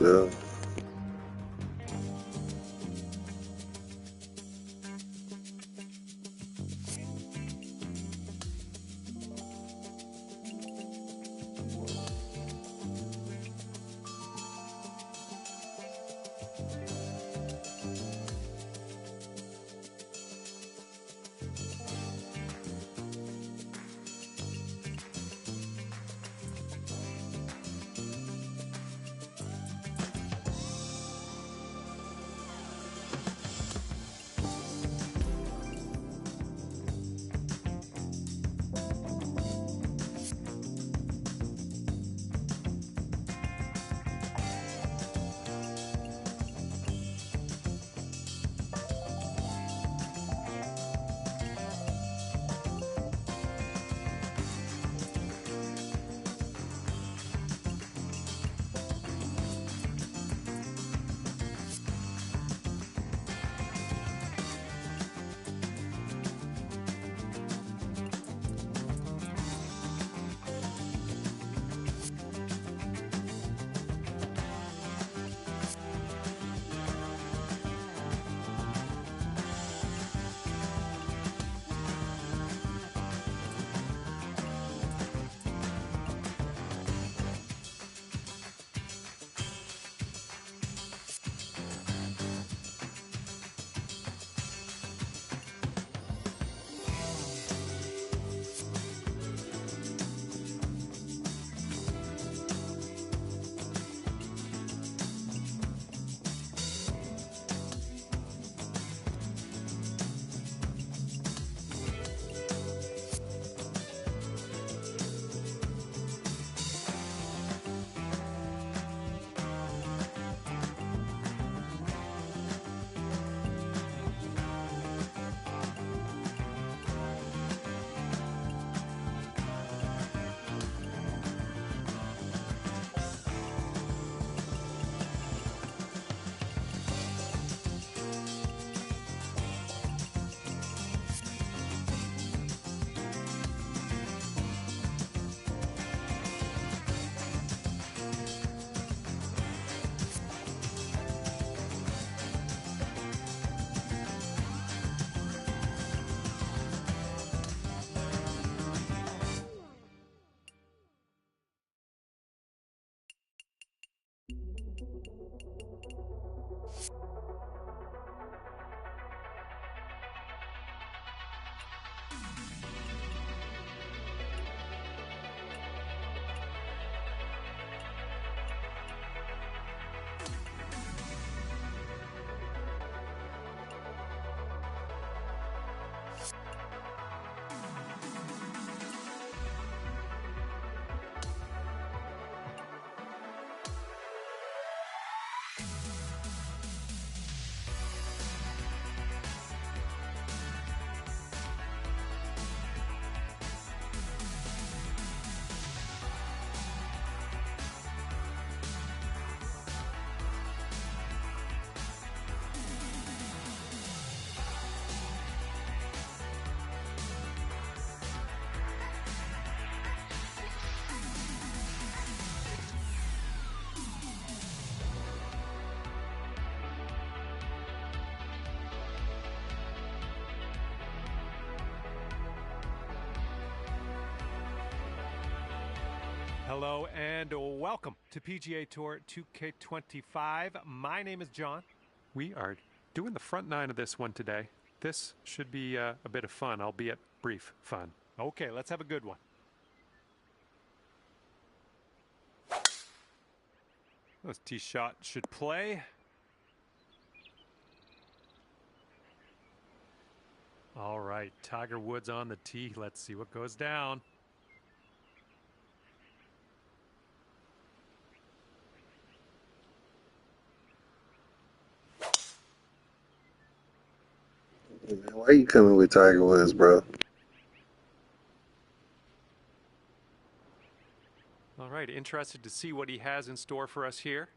Hello and welcome to PGA Tour 2K25. My name is John. We are doing the front nine of this one today. This should be a bit of fun, albeit brief fun. Okay, let's have a good one. This tee shot should play. All right, Tiger Woods on the tee. Let's see what goes down. Hey, man, why you coming with Tiger Woods, bro? All right, interested to see what he has in store for us here.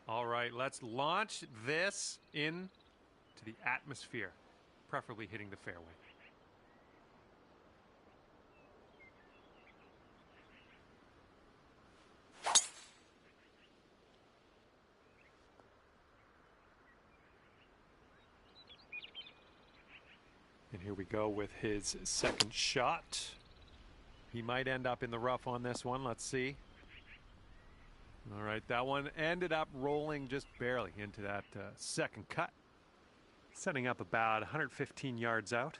All right, let's launch this into the atmosphere, preferably hitting the fairway. And here we go with his second shot. He might end up in the rough on this one. Let's see. All right, that one ended up rolling just barely into that second cut. Setting up about 115 yards out.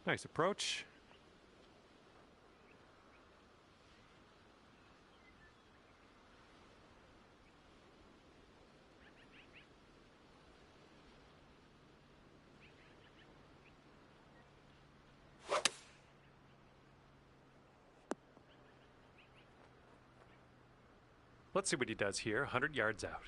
Nice approach. Let's see what he does here, 100 yards out.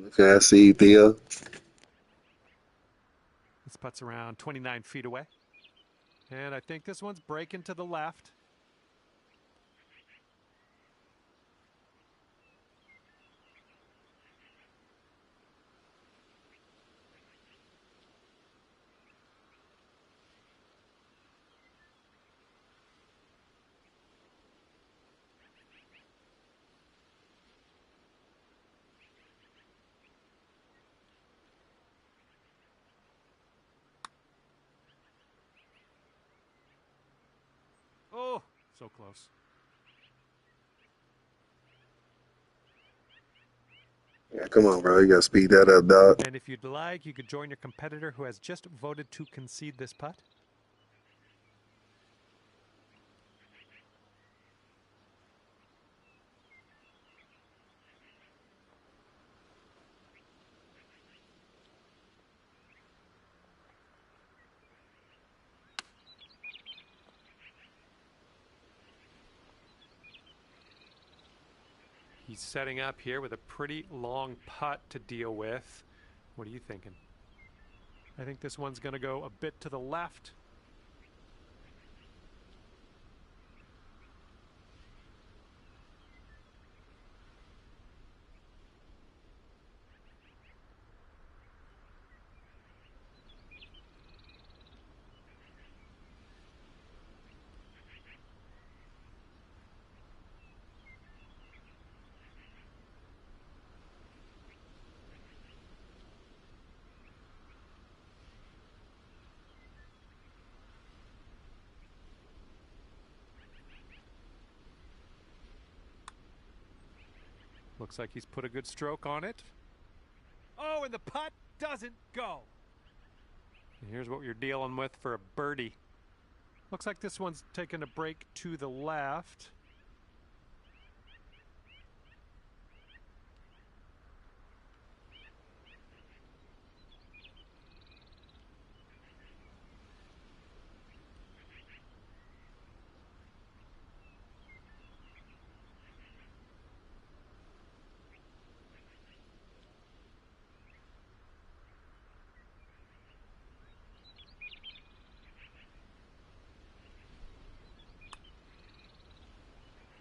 Okay, I see, Theo. This putt's around 29 feet away. And I think this one's breaking to the left. Oh, so close. Yeah, come on, bro. You gotta speed that up, dog. And if you'd like, you could join your competitor who has just voted to concede this putt. He's setting up here with a pretty long putt to deal with. What are you thinking? I think this one's going to go a bit to the left. Looks like he's put a good stroke on it. Oh, and the putt doesn't go. And here's what you're dealing with for a birdie. Looks like this one's taking a break to the left.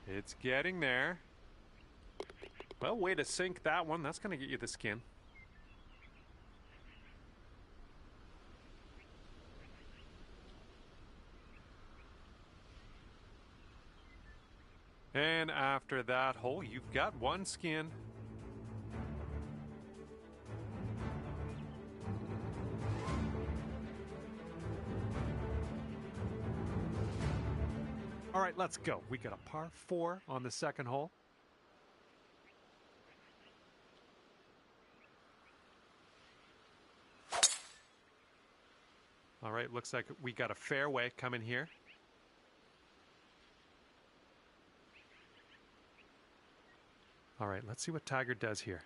It's getting there. Well, way to sink that one. That's going to get you the skin. And after that hole, you've got one skin. All right, let's go. We got a par 4 on the second hole. All right, looks like we got a fairway coming here. All right, let's see what Tiger does here.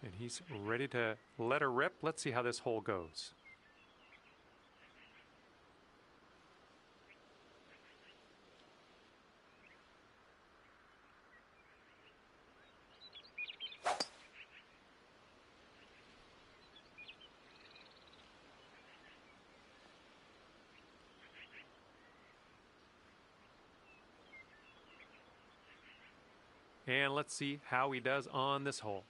And he's ready to let her rip. Let's see how this hole goes. And let's see how he does on this hole.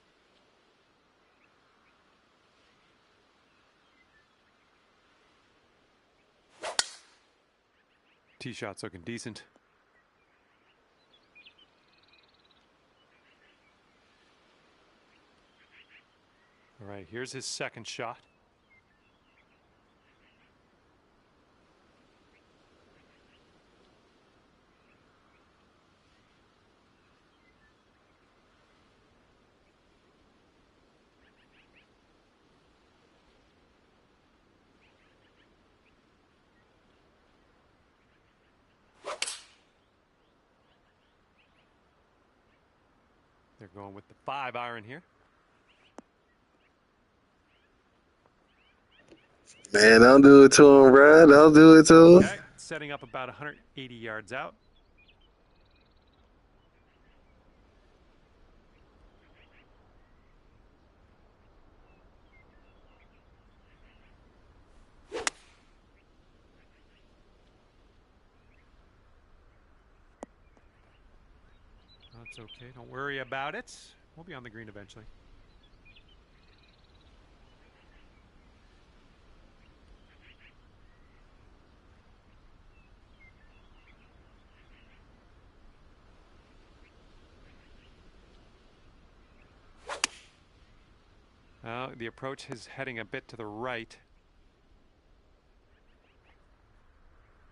Tee shot's looking decent. All right, here's his second shot. They're going with the 5-iron here. Man, don't do it to him, bro. Don't do it to him. Okay, setting up about 180 yards out. That's okay. Don't worry about it. We'll be on the green eventually. The approach is heading a bit to the right.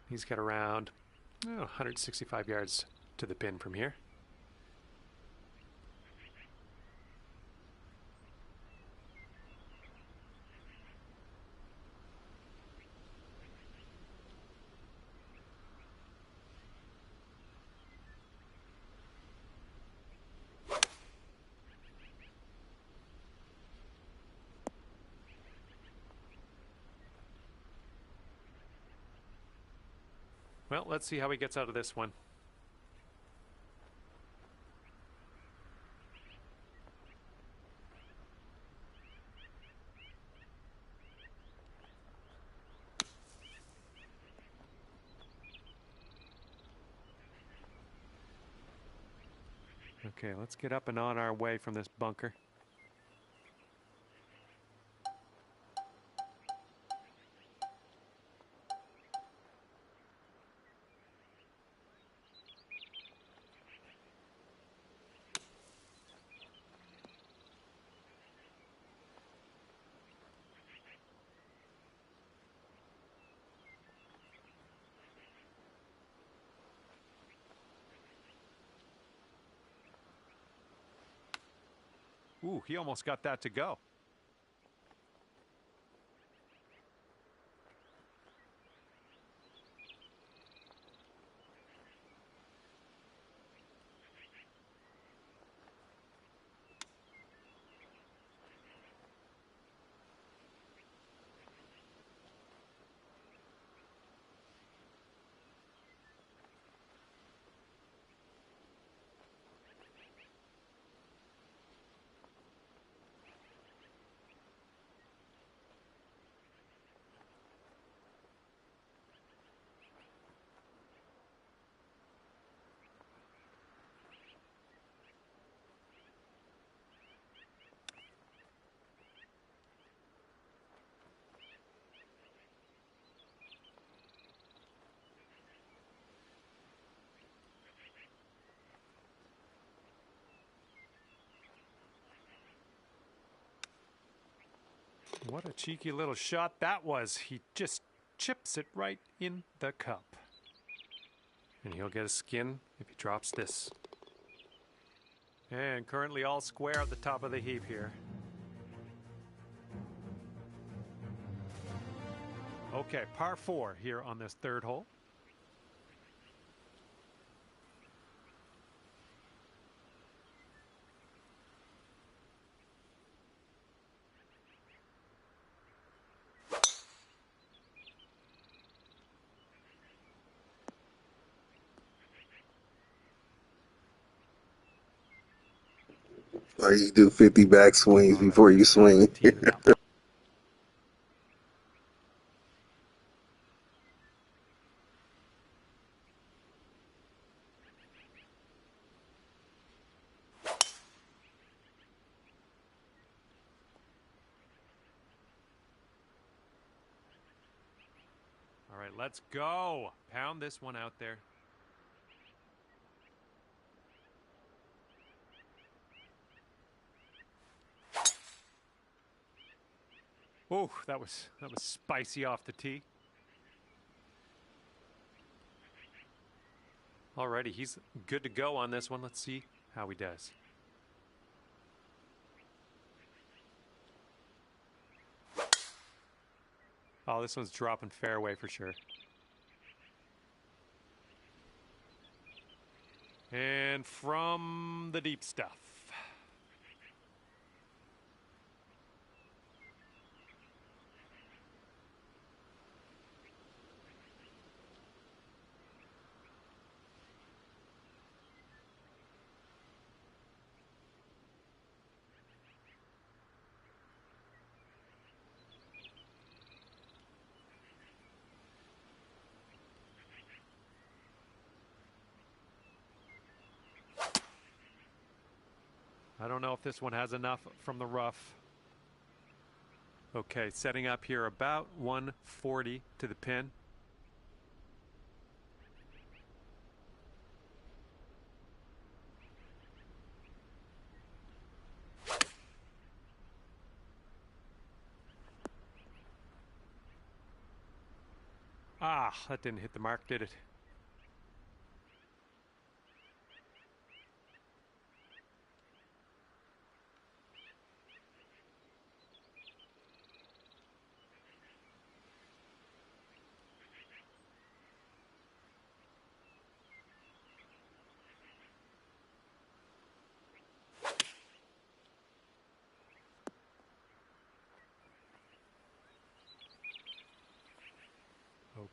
He's got around 165 yards to the pin from here. Well, let's see how he gets out of this one. Okay, let's get up and on our way from this bunker. Ooh, he almost got that to go. What a cheeky little shot that was. He just chips it right in the cup. And he'll get a skin if he drops this. And currently all square at the top of the heap here. Okay, par 4 here on this third hole. Or you do 50 back swings before you swing. All right, let's go. Pound this one out there. Oh, that was spicy off the tee. Alrighty, he's good to go on this one. Let's see how he does. Oh, this one's dropping fairway for sure. And from the deep stuff. I don't know if this one has enough from the rough. Okay, setting up here about 140 to the pin. Ah, that didn't hit the mark, did it?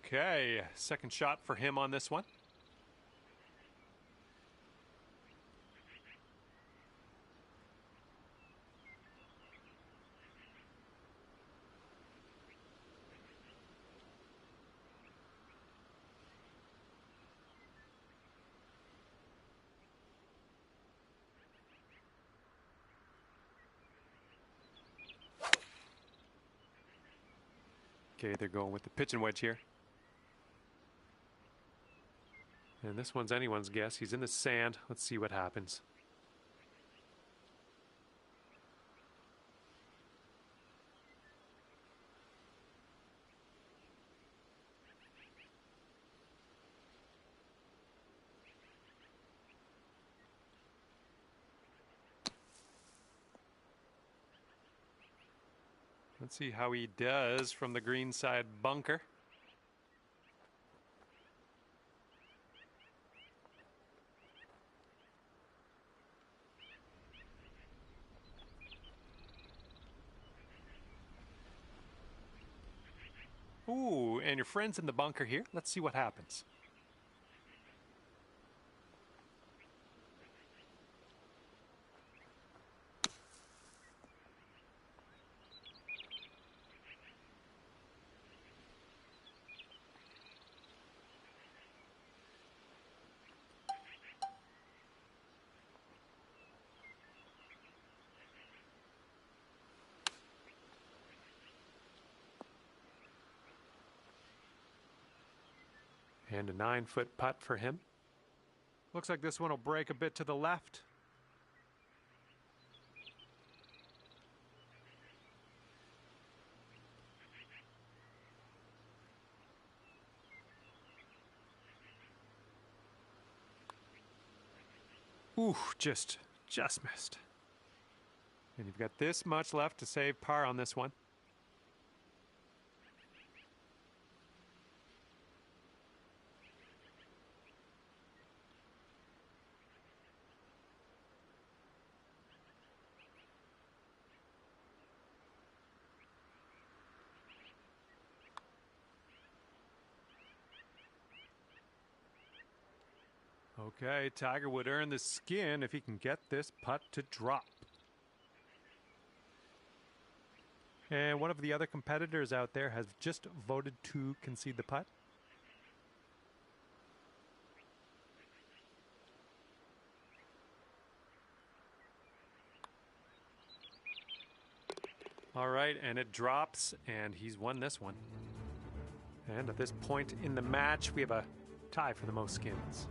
Okay, second shot for him on this one. Okay, they're going with the pitching wedge here. And this one's anyone's guess. He's in the sand. Let's see what happens. Let's see how he does from the green side bunker. Ooh, and your friend's in the bunker here. Let's see what happens. And a 9-foot putt for him. Looks like this one will break a bit to the left. Ooh, just missed. And you've got this much left to save par on this one. Okay, Tiger would earn the skin if he can get this putt to drop. And one of the other competitors out there has just voted to concede the putt. All right, and it drops, and he's won this one. And at this point in the match, we have a tie for the most skins.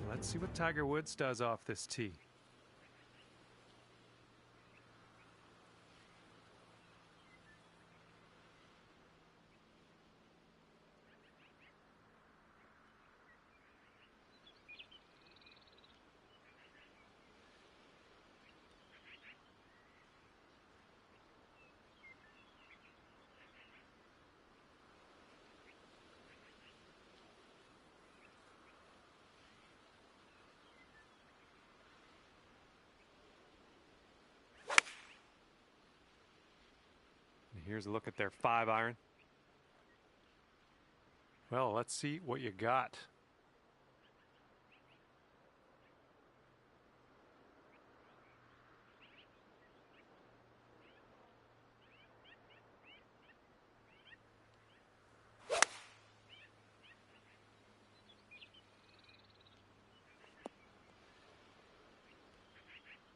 Let's see what Tiger Woods does off this tee. Here's a look at their 5-iron. Well, let's see what you got.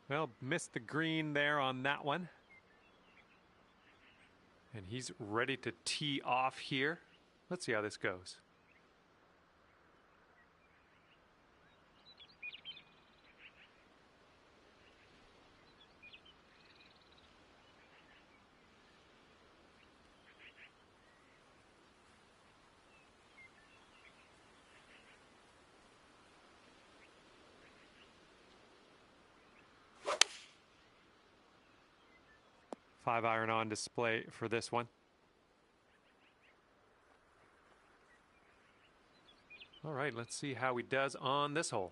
Well, missed the green there on that one. And he's ready to tee off here. Let's see how this goes. Five-iron on display for this one. All right, let's see how he does on this hole.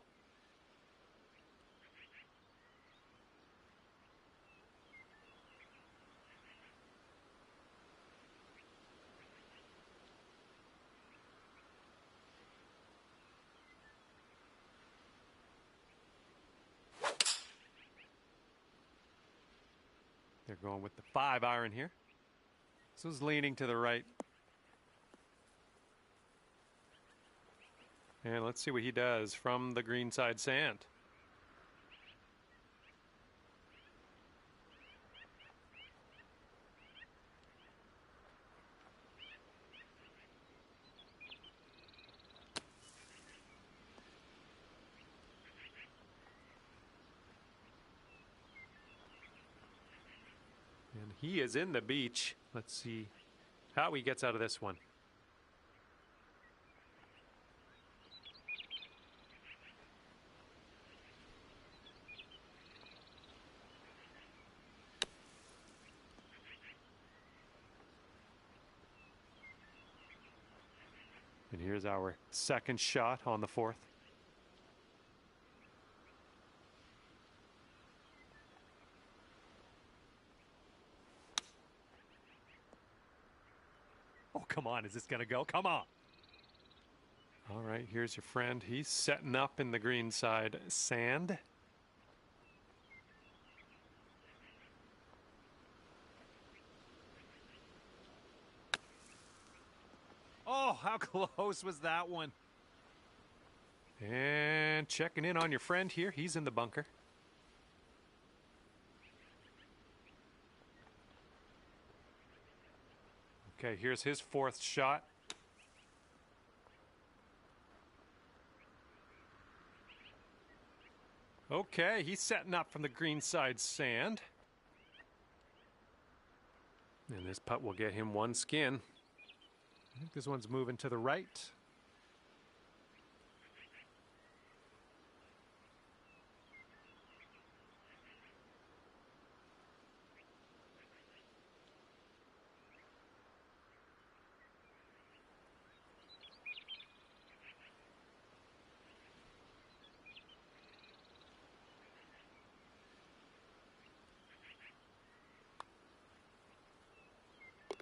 They're going with the 5-iron here. This was leaning to the right. And let's see what he does from the greenside sand. And he is in the beach. Let's see how he gets out of this one. here's our second shot on the fourth. Oh, come on. Is this going to go? Come on. All right, here's your friend. He's setting up in the green side sand. Oh, how close was that one? And checking in on your friend here. He's in the bunker. Okay, here's his fourth shot. Okay, he's setting up from the green side sand. And this putt will get him one skin. I think this one's moving to the right.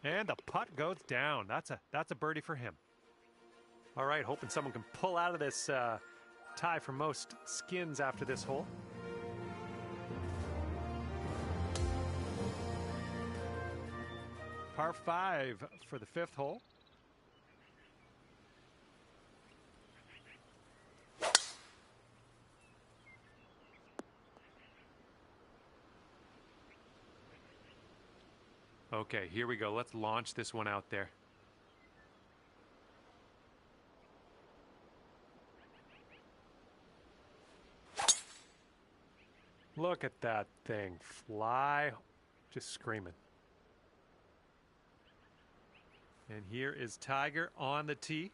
And the putt goes down. That's a birdie for him. All right, hoping someone can pull out of this tie for most skins after this hole. Par 5 for the fifth hole. Okay, here we go. Let's launch this one out there. Look at that thing fly, just screaming. And here is Tiger on the tee.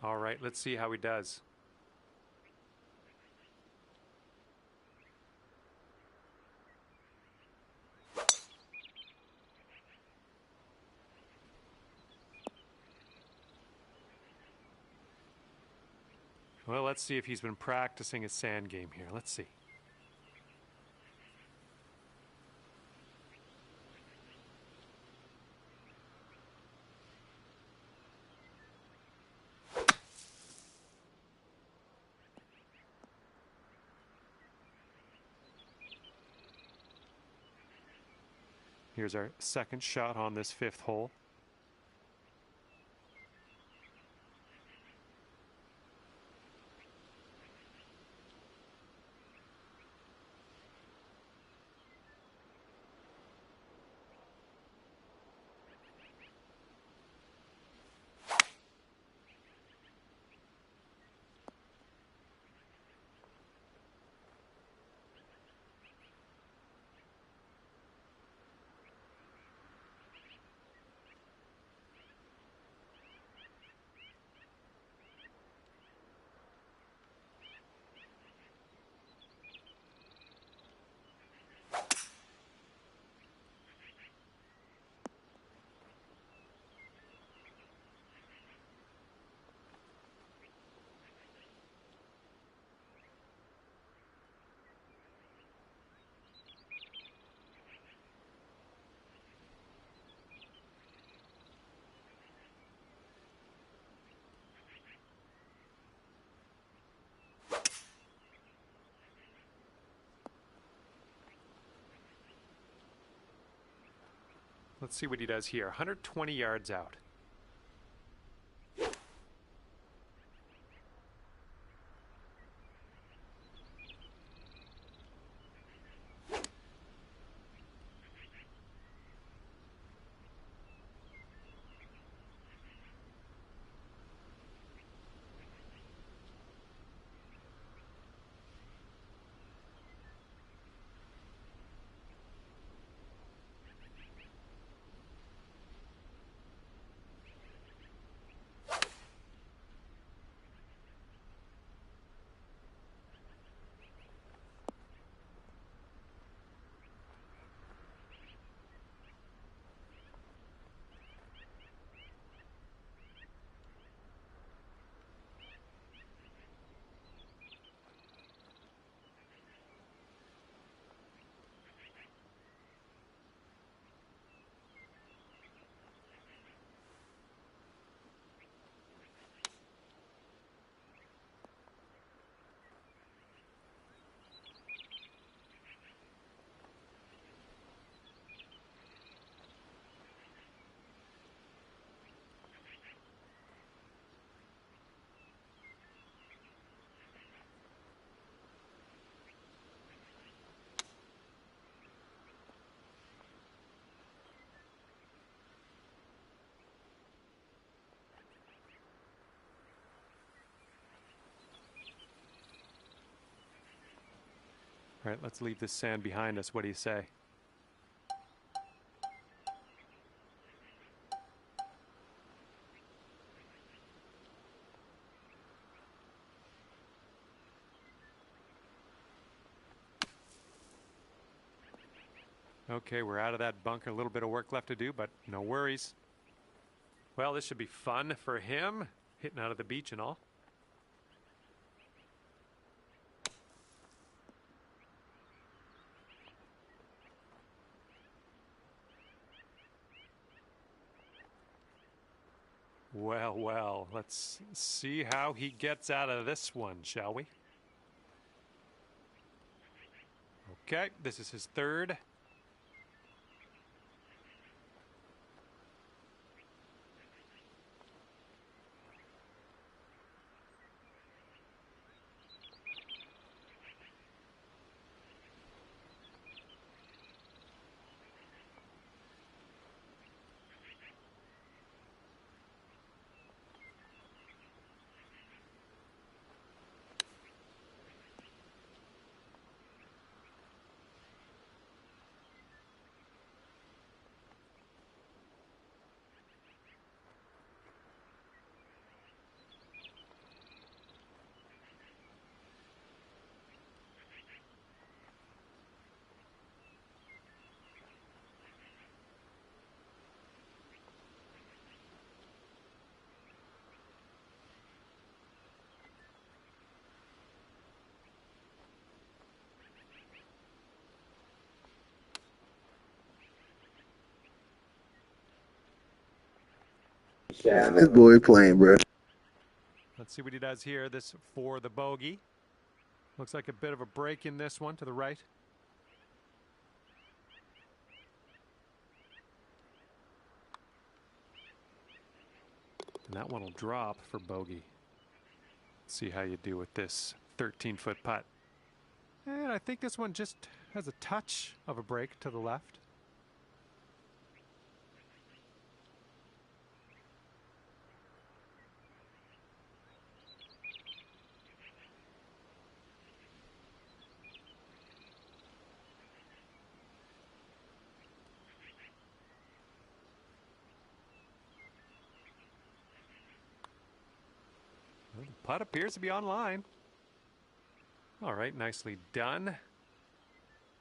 All right, let's see how he does. Well, let's see if he's been practicing his sand game here. Let's see. Here's our second shot on this fifth hole. Let's see what he does here. 120 yards out. All right, let's leave this sand behind us. What do you say? Okay, we're out of that bunker. A little bit of work left to do, but no worries. Well, this should be fun for him, hitting out of the beach and all. Well, well, let's see how he gets out of this one, shall we? Okay, this is his third. Man, this boy playing, bro. Let's see what he does here. This for the bogey. Looks like a bit of a break in this one to the right. And that one will drop for bogey. Let's see how you do with this 13-foot putt. And I think this one just has a touch of a break to the left. Well, the putt appears to be online. All right, nicely done.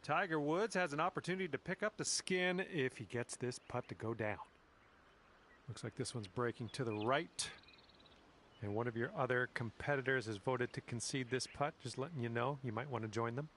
Tiger Woods has an opportunity to pick up the skin if he gets this putt to go down. Looks like this one's breaking to the right. And one of your other competitors has voted to concede this putt. Just letting you know, you might want to join them.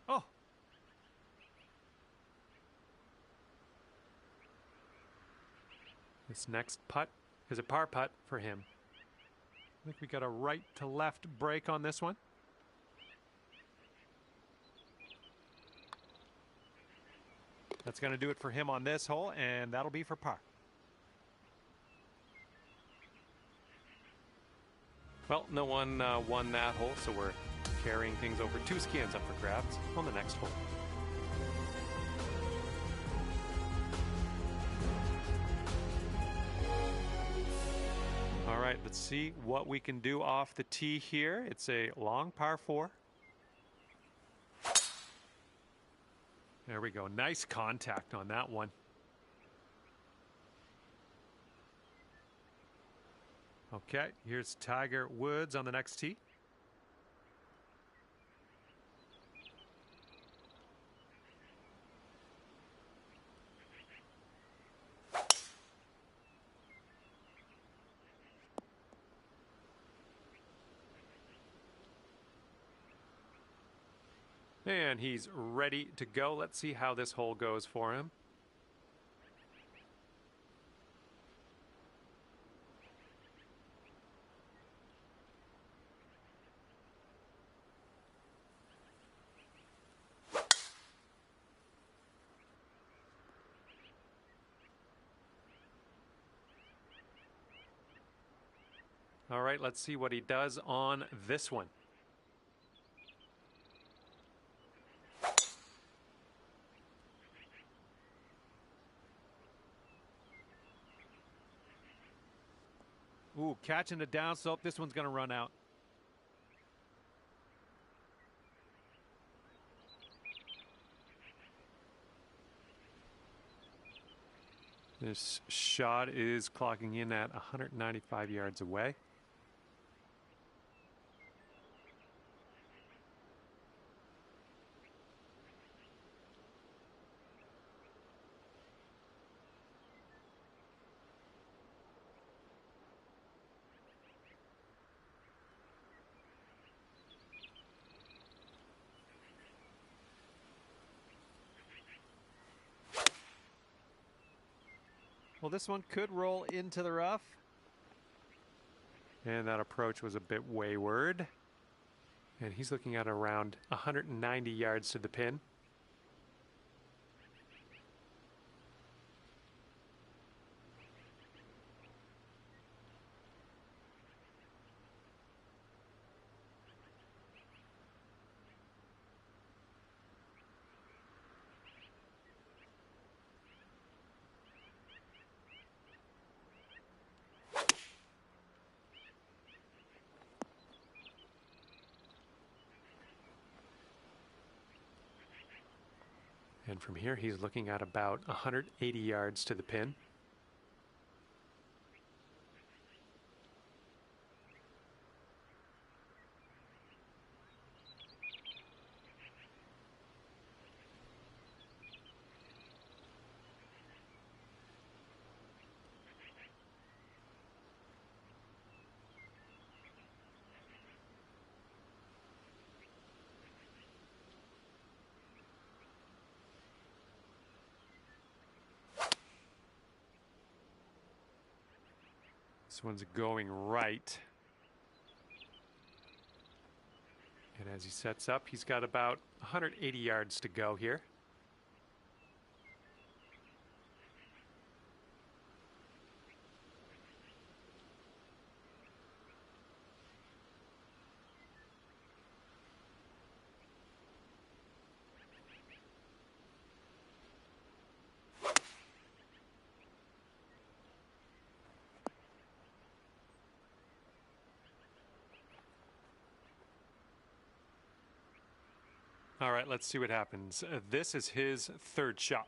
Oh. This next putt is a par putt for him. I think we got a right to left break on this one. That's going to do it for him on this hole, and that'll be for par. Well, no one won that hole, so we're carrying things over. 2 skins up for grabs on the next hole. All right, let's see what we can do off the tee here. It's a long par 4. There we go. Nice contact on that one. Okay, here's Tiger Woods on the next tee. And he's ready to go. Let's see how this hole goes for him. All right, let's see what he does on this one. Ooh, catching the downslope. This one's going to run out. This shot is clocking in at 195 yards away. Well, this one could roll into the rough. And that approach was a bit wayward. And he's looking at around 190 yards to the pin. And from here, he's looking at about 180 yards to the pin. This one's going right. And as he sets up, he's got about 180 yards to go here. All right, let's see what happens. This is his third shot.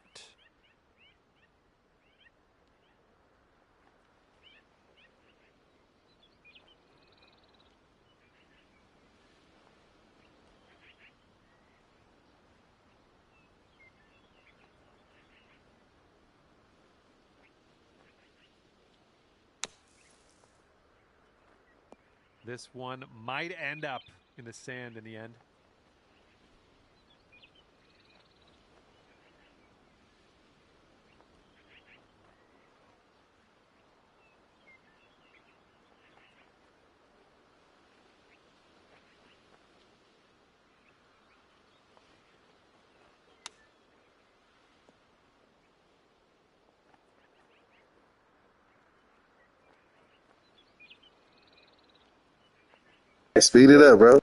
This one might end up in the sand in the end. Speed it up, bro.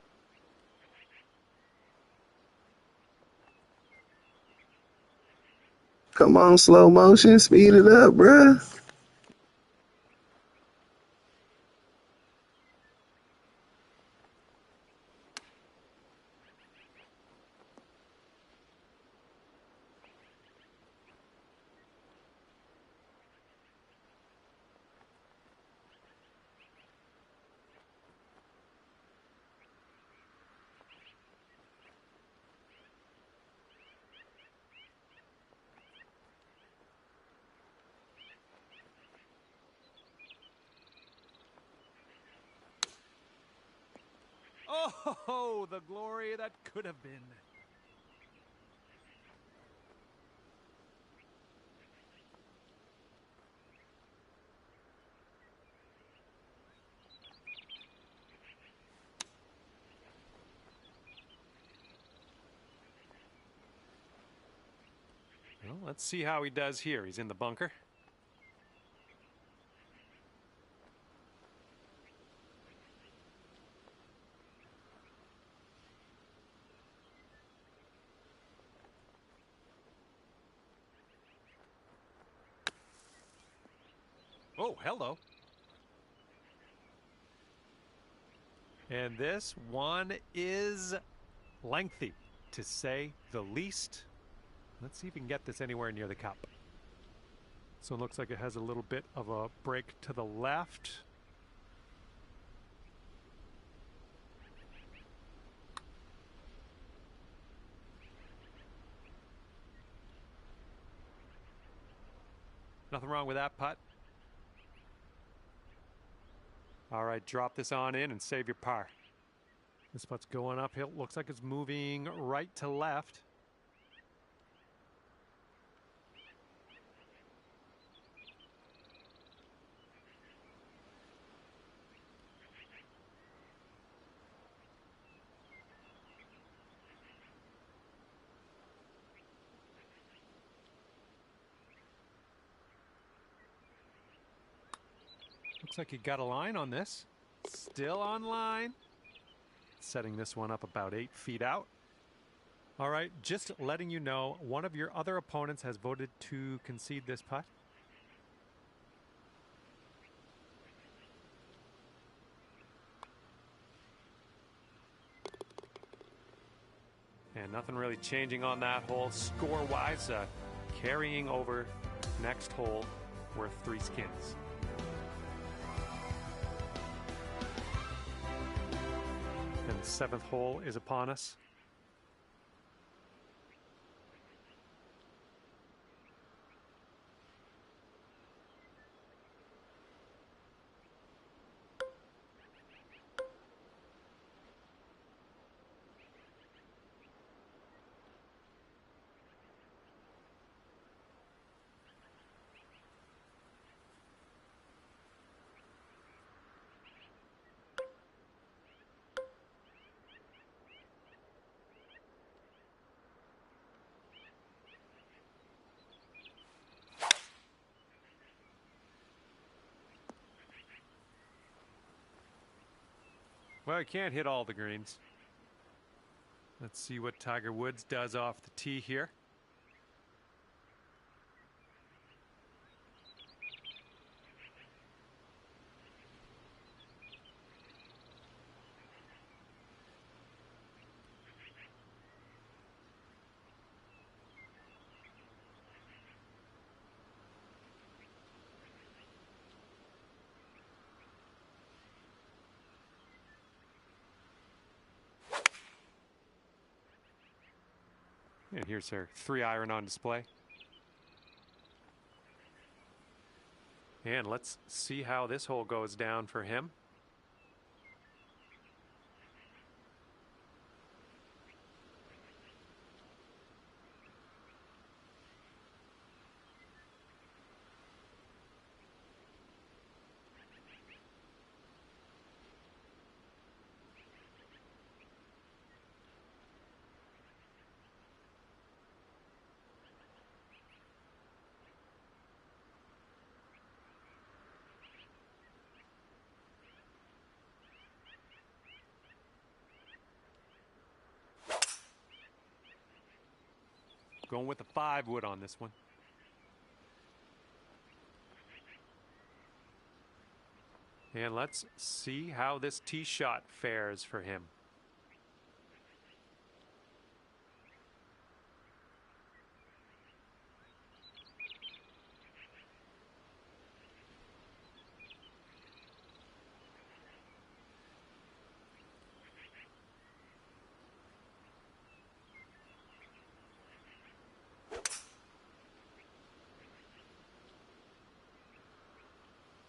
Come on, slow motion. Speed it up, bro. Oh, the glory that could have been. Well, let's see how he does here. He's in the bunker. Oh, hello. And this one is lengthy, to say the least. Let's see if we can get this anywhere near the cup. So it looks like it has a little bit of a break to the left. Nothing wrong with that putt. All right, drop this on in and save your par. This putt's going uphill. Looks like it's moving right to left. Looks like he got a line on this. Still on line. Setting this one up about 8 feet out. All right, just letting you know, one of your other opponents has voted to concede this putt. And nothing really changing on that hole score-wise. Carrying over next hole worth 3 skins. And the 7th hole is upon us. Well, he can't hit all the greens. Let's see what Tiger Woods does off the tee here. And here's our 3-iron on display. And let's see how this hole goes down for him. Going with the 5-wood on this one. And let's see how this tee shot fares for him.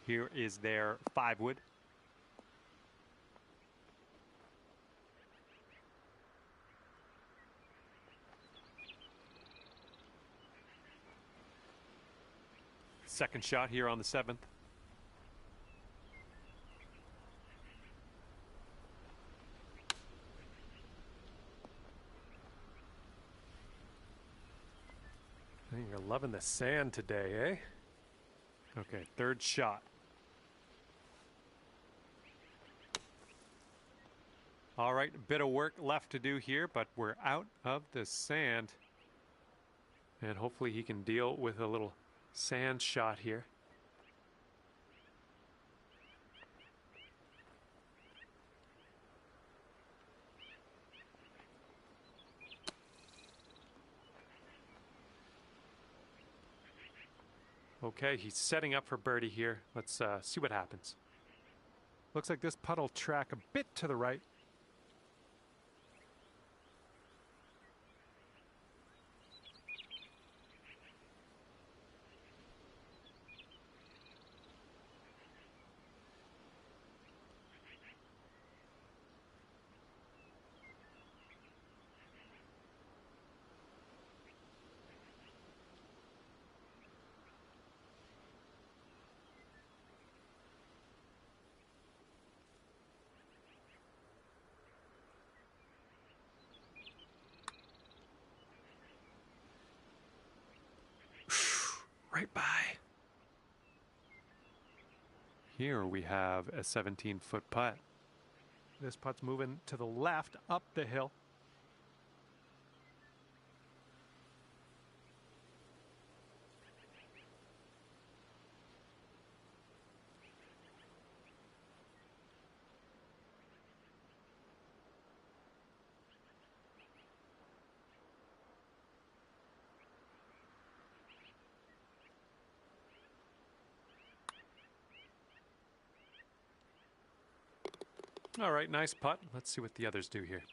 Here is their 5-wood. Second shot here on the 7th. I think you're loving the sand today, eh? Okay, third shot. All right, a bit of work left to do here, but we're out of the sand. And hopefully he can deal with a little sand shot here. Okay, he's setting up for birdie here. Let's see what happens. Looks like this putt will track a bit to the right. Right by. Here we have a 17-foot putt. This putt's moving to the left up the hill. All right, nice putt. Let's see what the others do here.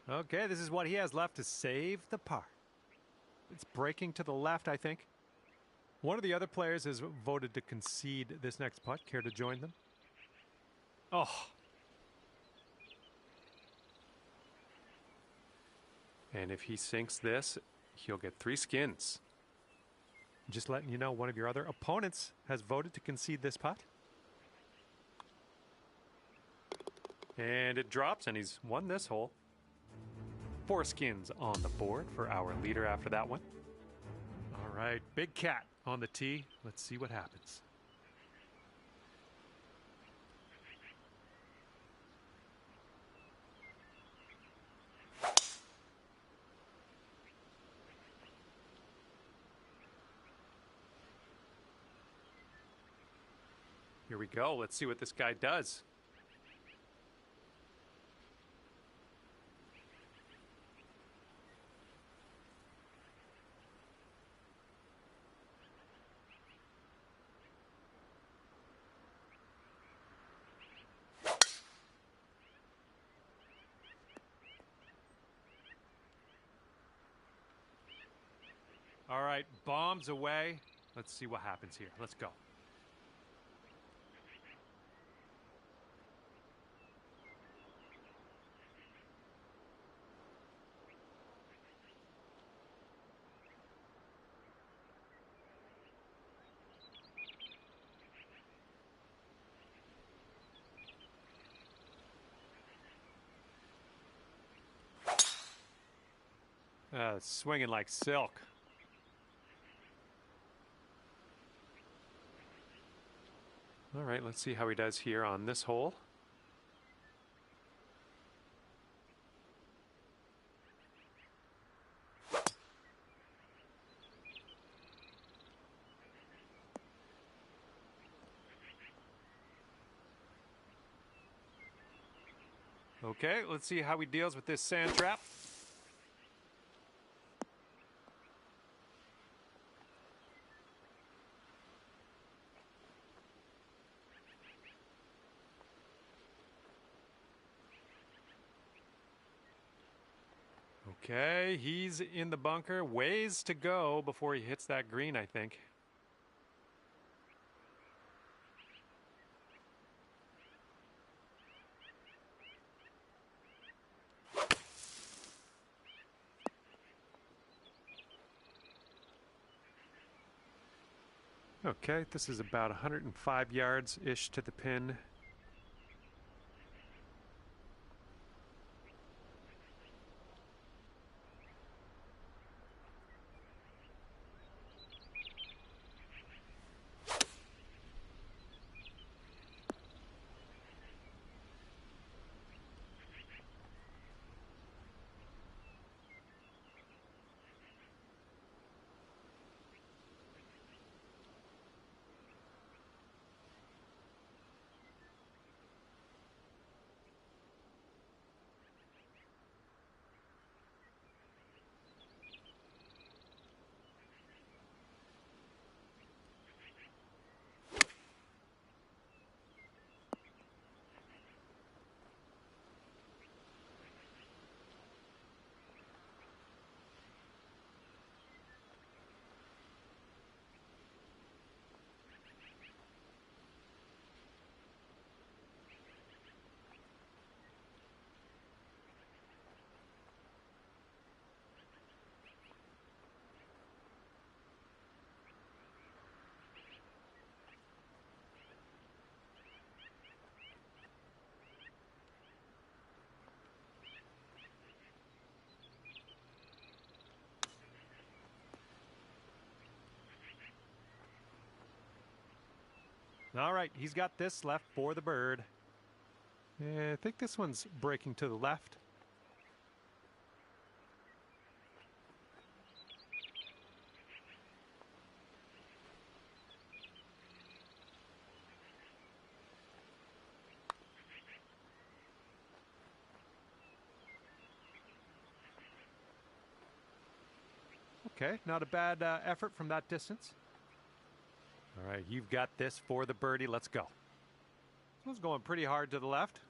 Okay, this is what he has left to save the par. It's breaking to the left, I think. One of the other players has voted to concede this next putt. Care to join them? Oh. And if he sinks this, he'll get 3 skins. Just letting you know, one of your other opponents has voted to concede this putt. And it drops, and he's won this hole. 4 skins on the board for our leader after that one. All right, Big Cat on the tee. Let's see what happens. Here we go. Let's see what this guy does. All right, bombs away. Let's see what happens here. Let's go. Swinging like silk. All right, let's see how he does here on this hole. Okay, let's see how he deals with this sand trap. Okay, he's in the bunker. Ways to go before he hits that green, I think. Okay, this is about 105 yards-ish to the pin. All right, he's got this left for the bird. Yeah, I think this one's breaking to the left. Okay, not a bad effort from that distance. All right, you've got this for the birdie. Let's go. This one's going pretty hard to the left.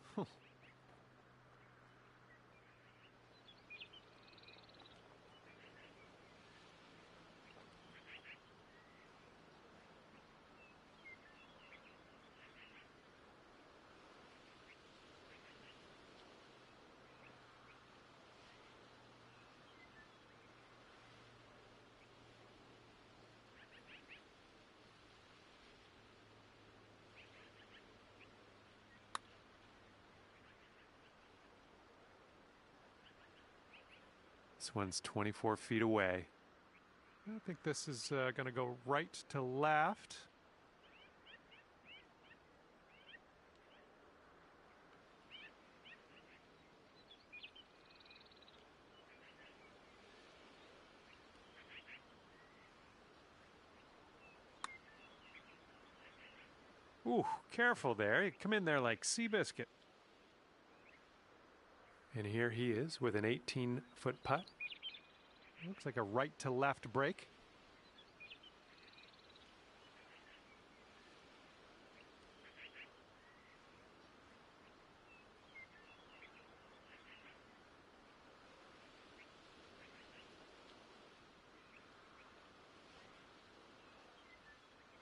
This one's 24 feet away. I think this is going to go right to left. Ooh, careful there. You come in there like Seabiscuit. And here he is with an 18-foot putt. Looks like a right to left break.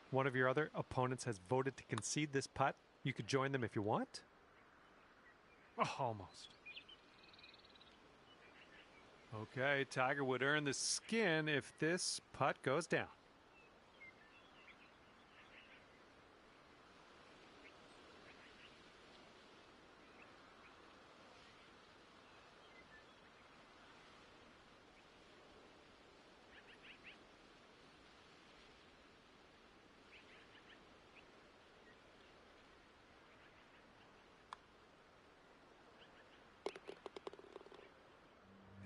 One of your other opponents has voted to concede this putt. You could join them if you want. Oh, almost. Okay, Tiger would earn the skin if this putt goes down.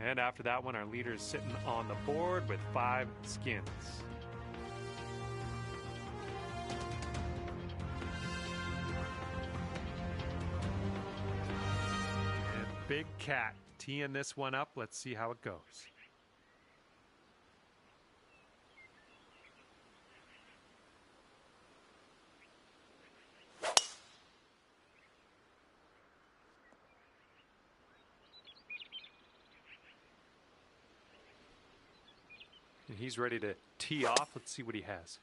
And after that one, our leader is sitting on the board with 5 skins. And Big Cat teeing this one up. Let's see how it goes. And he's ready to tee off. Let's see what he has.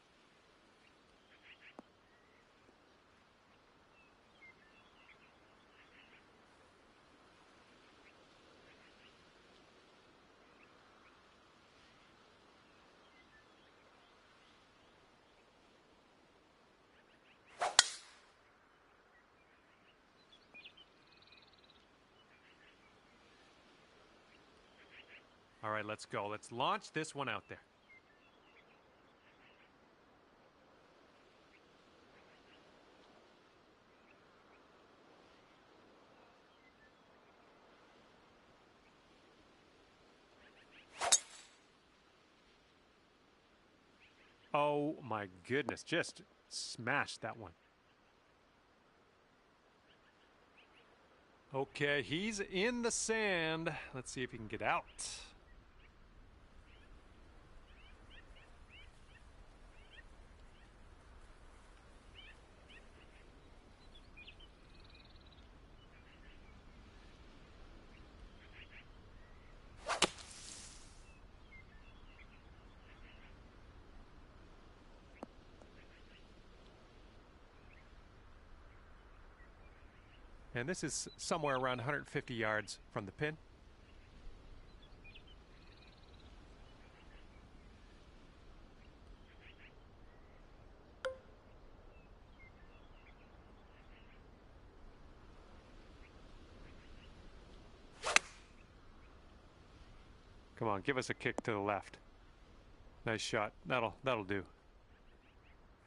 All right, let's go. Let's launch this one out there. Oh my goodness, just smashed that one. Okay, he's in the sand. Let's see if he can get out. And this is somewhere around 150 yards from the pin. Come on, give us a kick to the left. Nice shot. That'll do.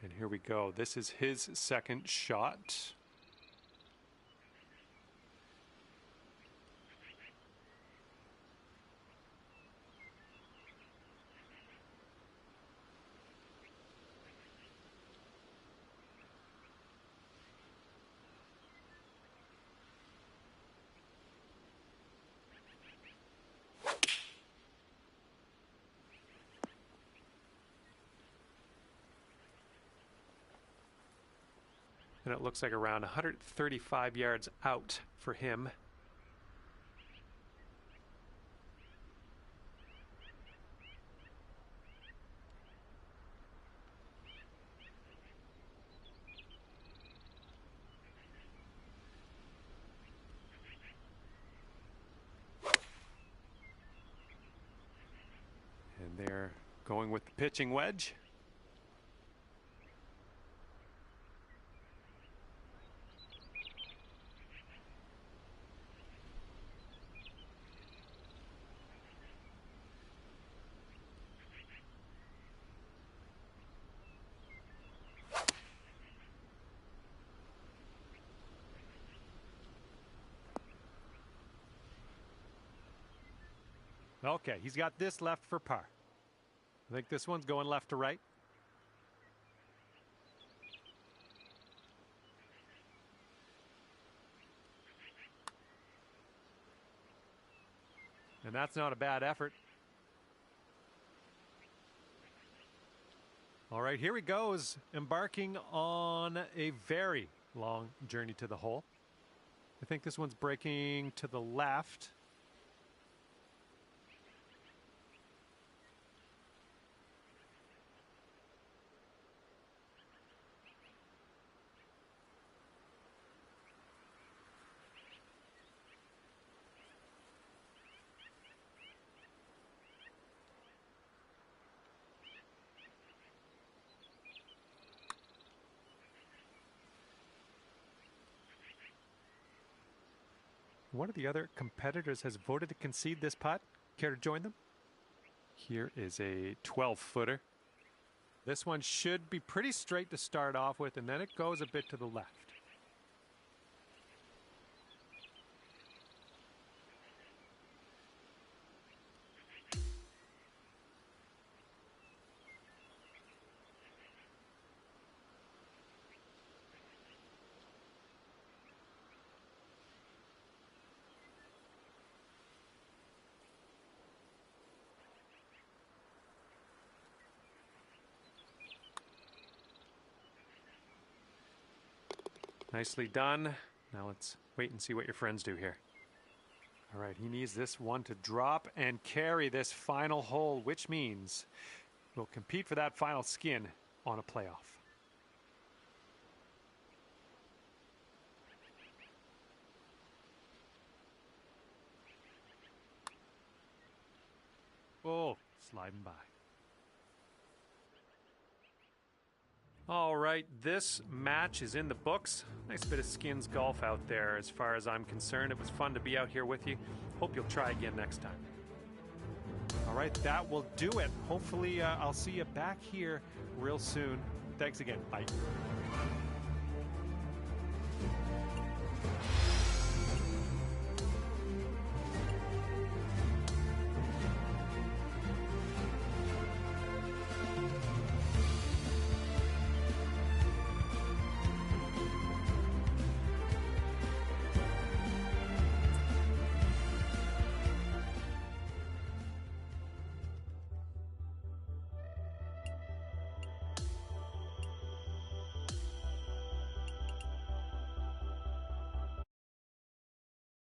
And here we go. This is his second shot. And it looks like around 135 yards out for him. And they're going with the pitching wedge. Okay, he's got this left for par. I think this one's going left to right. And that's not a bad effort. All right, here he goes, embarking on a very long journey to the hole. I think this one's breaking to the left. One of the other competitors has voted to concede this putt. Care to join them? Here is a 12-footer. This one should be pretty straight to start off with, and then it goes a bit to the left. Nicely done. Now let's wait and see what your friends do here. All right, he needs this one to drop and carry this final hole, which means we'll compete for that final skin on a playoff. Oh, sliding by. All right, this match is in the books. Nice bit of skins golf out there as far as I'm concerned. It was fun to be out here with you. Hope you'll try again next time. All right, that will do it. Hopefully I'll see you back here real soon. Thanks again. Bye.